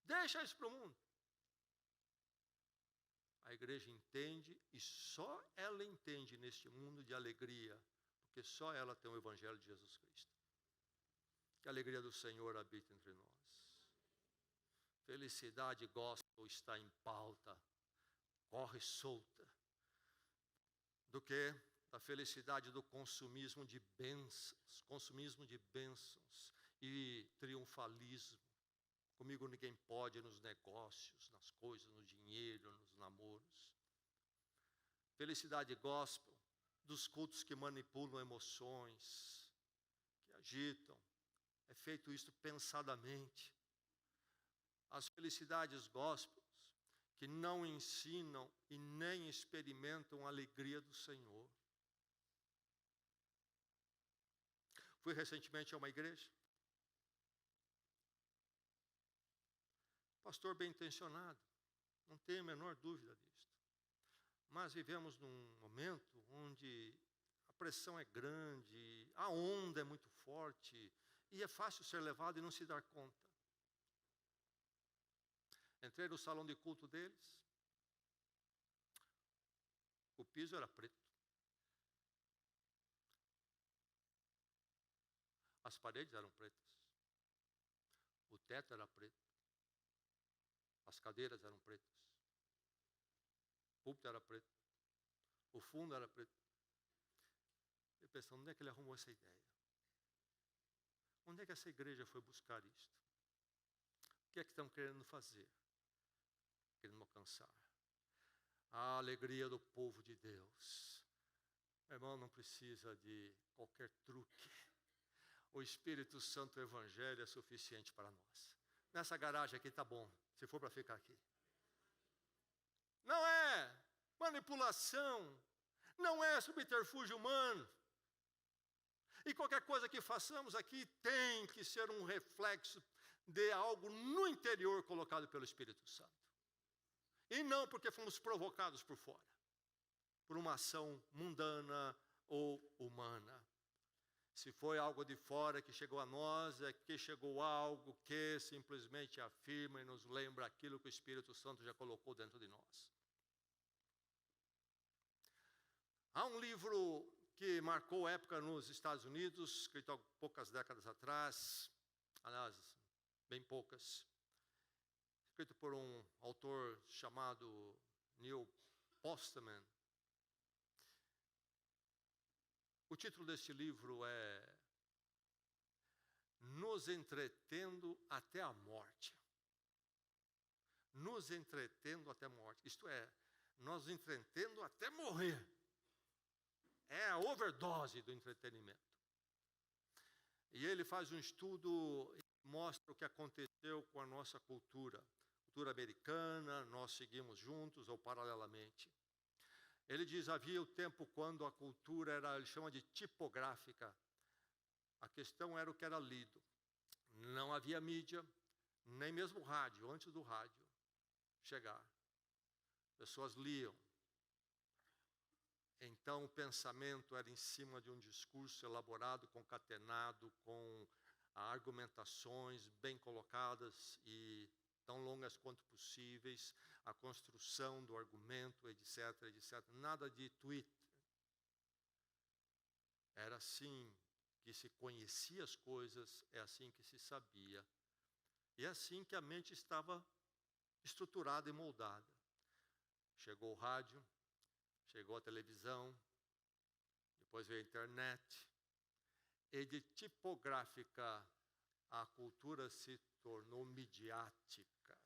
Deixa isso para o mundo. A igreja entende e só ela entende neste mundo de alegria, porque só ela tem o evangelho de Jesus Cristo. Que a alegria do Senhor habita entre nós. Felicidade gospel está em pauta, corre solta. Do que da felicidade do consumismo de bênçãos e triunfalismo. Comigo ninguém pode nos negócios, nas coisas, no dinheiro, nos namoros. Felicidade gospel dos cultos que manipulam emoções, que agitam. É feito isto pensadamente. As felicidades gospels que não ensinam e nem experimentam a alegria do Senhor. Fui recentemente a uma igreja. Pastor bem intencionado, não tenho a menor dúvida disso. Mas vivemos num momento onde a pressão é grande, a onda é muito forte, e é fácil ser levado e não se dar conta. Entrei no salão de culto deles, o piso era preto. As paredes eram pretas. O teto era preto. As cadeiras eram pretas. O púlpito era preto. O fundo era preto. Eu pensando, onde é que ele arrumou essa ideia? Onde é que essa igreja foi buscar isto? O que é que estão querendo fazer? Querendo alcançar? A alegria do povo de Deus. Meu irmão, não precisa de qualquer truque. O Espírito Santo, o Evangelho é suficiente para nós. Nessa garagem aqui está bom, se for para ficar aqui. Não é manipulação, não é subterfúgio humano. E qualquer coisa que façamos aqui tem que ser um reflexo de algo no interior colocado pelo Espírito Santo. E não porque fomos provocados por fora, por uma ação mundana ou humana. Se foi algo de fora que chegou a nós, é que chegou algo que simplesmente afirma e nos lembra aquilo que o Espírito Santo já colocou dentro de nós. Há um livro que marcou época nos Estados Unidos, escrito há poucas décadas atrás, aliás, bem poucas, escrito por um autor chamado Neil Postman. O título deste livro é Nos Entretendo até a Morte. Nos entretendo até a morte. Isto é, nós entretendo até morrer. É a overdose do entretenimento. E ele faz um estudo e mostra o que aconteceu com a nossa cultura. Cultura americana, nós seguimos juntos ou paralelamente. Ele diz, havia o tempo quando a cultura era, ele chama de tipográfica. A questão era o que era lido. Não havia mídia, nem mesmo rádio, antes do rádio chegar. Pessoas liam. Então o pensamento era em cima de um discurso elaborado, concatenado, com argumentações bem colocadas e tão longas quanto possíveis, a construção do argumento, etc, etc. Nada de Twitter. Era assim que se conhecia as coisas, é assim que se sabia. E é assim que a mente estava estruturada e moldada. Chegou o rádio, chegou a televisão, depois veio a internet, e de tipográfica a cultura se tornou midiática.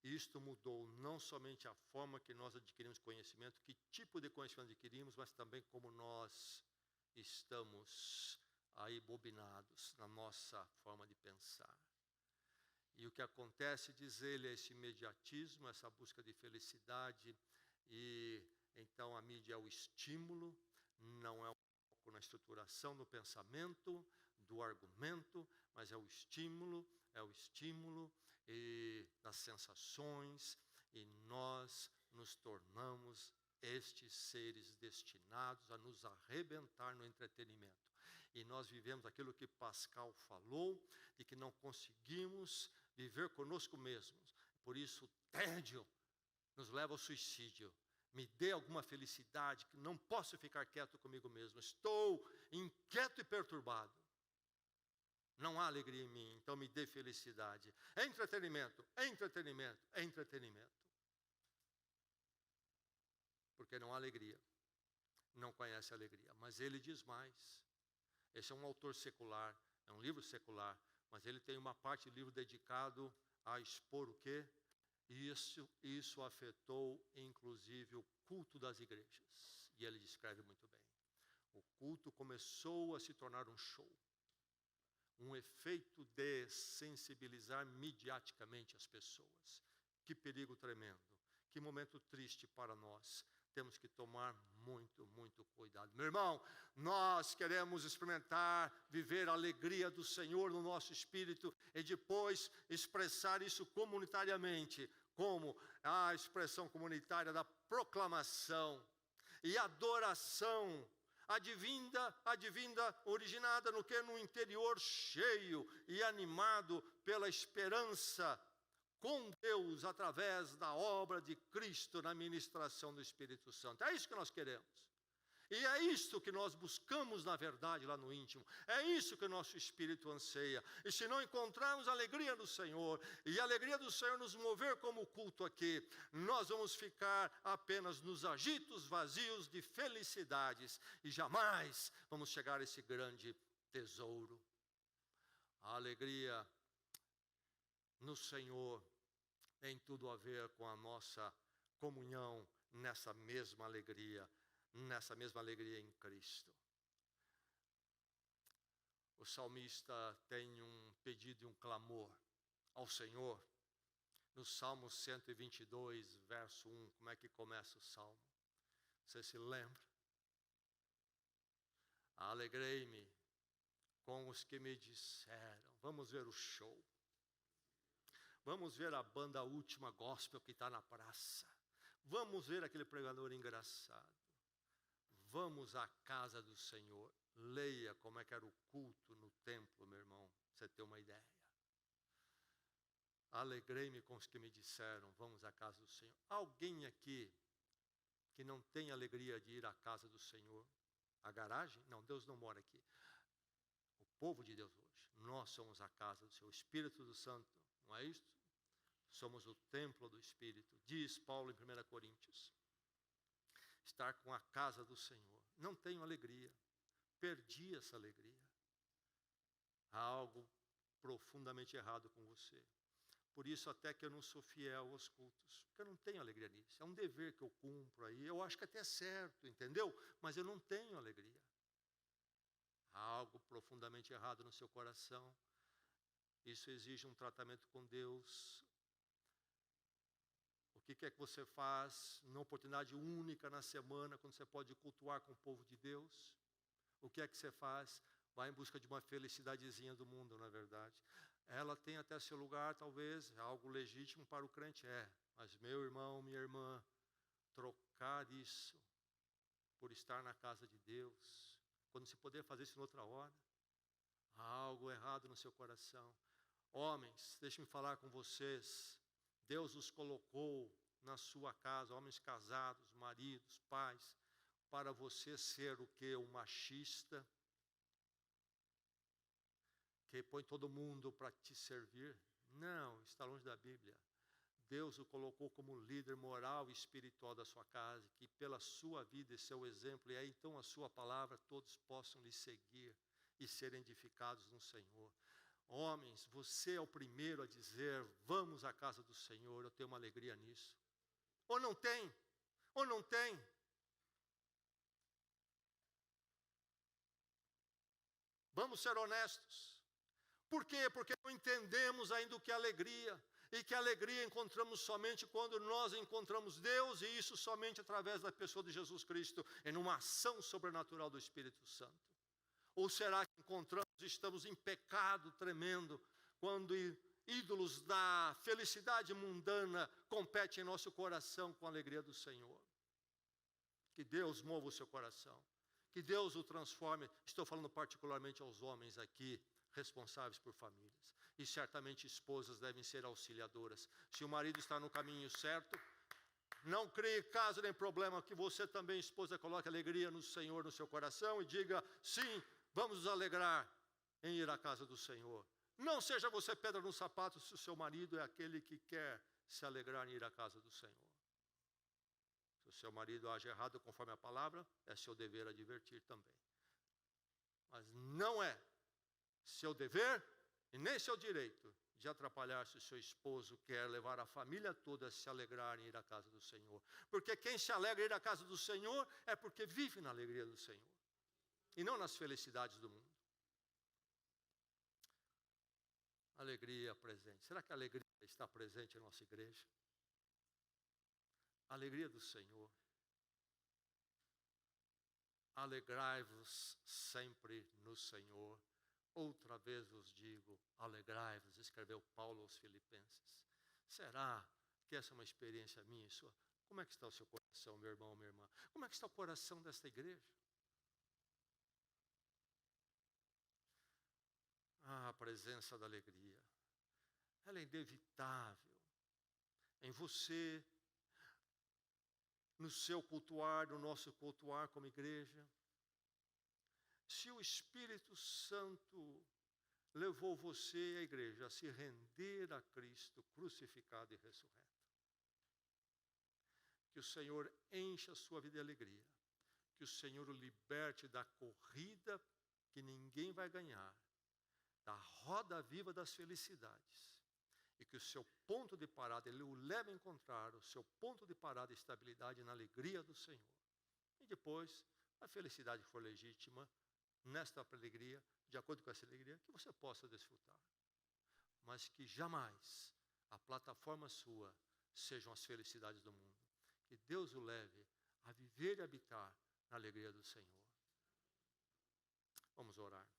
Isto mudou não somente a forma que nós adquirimos conhecimento, que tipo de conhecimento adquirimos, mas também como nós estamos aí bobinados na nossa forma de pensar. E o que acontece, diz ele, é esse imediatismo, essa busca de felicidade, e então a mídia é o estímulo, não é o foco na estruturação do pensamento, do argumento, mas é o estímulo e das sensações, e nós nos tornamos estes seres destinados a nos arrebentar no entretenimento. E nós vivemos aquilo que Pascal falou, de que não conseguimos viver conosco mesmos. Por isso, o tédio nos leva ao suicídio. Me dê alguma felicidade, que não posso ficar quieto comigo mesmo. Estou inquieto e perturbado. Não há alegria em mim, então me dê felicidade. É entretenimento, é entretenimento, é entretenimento. Porque não há alegria. Não conhece a alegria. Mas ele diz mais. Esse é um autor secular, é um livro secular, mas ele tem uma parte do livro dedicado a expor o quê? Isso afetou, inclusive, o culto das igrejas. E ele descreve muito bem. O culto começou a se tornar um show. Um efeito de sensibilizar midiaticamente as pessoas. Que perigo tremendo. Que momento triste para nós. Temos que tomar muito, muito cuidado. Meu irmão, nós queremos experimentar, viver a alegria do Senhor no nosso espírito e depois expressar isso comunitariamente, como a expressão comunitária da proclamação e adoração, advinda, originada no que? No interior cheio e animado pela esperança com Deus, através da obra de Cristo na ministração do Espírito Santo. É isso que nós queremos. E é isso que nós buscamos, na verdade, lá no íntimo. É isso que o nosso espírito anseia. E se não encontrarmos a alegria do Senhor, e a alegria do Senhor nos mover como culto aqui, nós vamos ficar apenas nos agitos vazios de felicidades, e jamais vamos chegar a esse grande tesouro. A alegria no Senhor tem tudo a ver com a nossa comunhão nessa mesma alegria em Cristo. O salmista tem um pedido e um clamor ao Senhor. No Salmo 122, verso 1, como é que começa o Salmo? Você se lembra? Alegrei-me com os que me disseram. Vamos ver o show. Vamos ver a banda última gospel que está na praça. Vamos ver aquele pregador engraçado. Vamos à casa do Senhor. Leia como é que era o culto no templo, meu irmão. Você tem uma ideia. Alegrei-me com os que me disseram, vamos à casa do Senhor. Alguém aqui que não tem alegria de ir à casa do Senhor? A garagem? Não, Deus não mora aqui. O povo de Deus hoje. Nós somos a casa do Senhor. O Espírito do Santo, não é isso? Somos o templo do Espírito. Diz Paulo em 1 Coríntios. Estar com a casa do Senhor. Não tenho alegria. Perdi essa alegria. Há algo profundamente errado com você. Por isso até que eu não sou fiel aos cultos. Porque eu não tenho alegria nisso. É um dever que eu cumpro aí. Eu acho que até é certo, entendeu? Mas eu não tenho alegria. Há algo profundamente errado no seu coração. Isso exige um tratamento com Deus. O que é que você faz numa oportunidade única na semana, quando você pode cultuar com o povo de Deus? O que é que você faz? Vai em busca de uma felicidadezinha do mundo, não é verdade? Ela tem até seu lugar, talvez, é algo legítimo para o crente, mas meu irmão, minha irmã, trocar isso por estar na casa de Deus, quando se poder fazer isso em outra hora, há algo errado no seu coração. Homens, deixe-me falar com vocês. Deus os colocou na sua casa, homens casados, maridos, pais, para você ser o quê? Um machista que põe todo mundo para te servir. Não, está longe da Bíblia. Deus o colocou como líder moral e espiritual da sua casa, que pela sua vida e seu exemplo, e aí então a sua palavra, todos possam lhe seguir e serem edificados no Senhor. Homens, você é o primeiro a dizer, vamos à casa do Senhor, eu tenho uma alegria nisso. Ou não tem? Ou não tem? Vamos ser honestos. Por quê? Porque não entendemos ainda o que é alegria. E que a alegria encontramos somente quando nós encontramos Deus, e isso somente através da pessoa de Jesus Cristo, em uma ação sobrenatural do Espírito Santo. Ou será que encontramos e estamos em pecado tremendo, quando ídolos da felicidade mundana competem em nosso coração com a alegria do Senhor? Que Deus mova o seu coração. Que Deus o transforme. Estou falando particularmente aos homens aqui, responsáveis por famílias. E certamente esposas devem ser auxiliadoras. Se o marido está no caminho certo, não crie caso nem problema, que você também, esposa, coloque alegria no Senhor no seu coração e diga, sim, vamos nos alegrar em ir à casa do Senhor. Não seja você pedra no sapato se o seu marido é aquele que quer se alegrar em ir à casa do Senhor. Se o seu marido age errado conforme a palavra, é seu dever advertir também. Mas não é seu dever e nem seu direito de atrapalhar se o seu esposo quer levar a família toda a se alegrar em ir à casa do Senhor. Porque quem se alegra em ir à casa do Senhor é porque vive na alegria do Senhor e não nas felicidades do mundo. Alegria presente. Será que a alegria está presente em nossa igreja? A alegria do Senhor. Alegrai-vos sempre no Senhor. Outra vez vos digo, alegrai-vos, escreveu Paulo aos Filipenses. Será que essa é uma experiência minha e sua? Como é que está o seu coração, meu irmão, minha irmã? Como é que está o coração desta igreja? Ah, a presença da alegria. Ela é inevitável em você, no seu cultuar, no nosso cultuar como igreja. Se o Espírito Santo levou você, a igreja, a se render a Cristo crucificado e ressurreto, que o Senhor encha a sua vida de alegria, que o Senhor o liberte da corrida que ninguém vai ganhar, da roda viva das felicidades, e que o seu ponto de parada, Ele o leve a encontrar o seu ponto de parada e estabilidade na alegria do Senhor. E depois, a felicidade que for legítima, nesta alegria, de acordo com essa alegria, que você possa desfrutar. Mas que jamais a plataforma sua sejam as felicidades do mundo. Que Deus o leve a viver e habitar na alegria do Senhor. Vamos orar.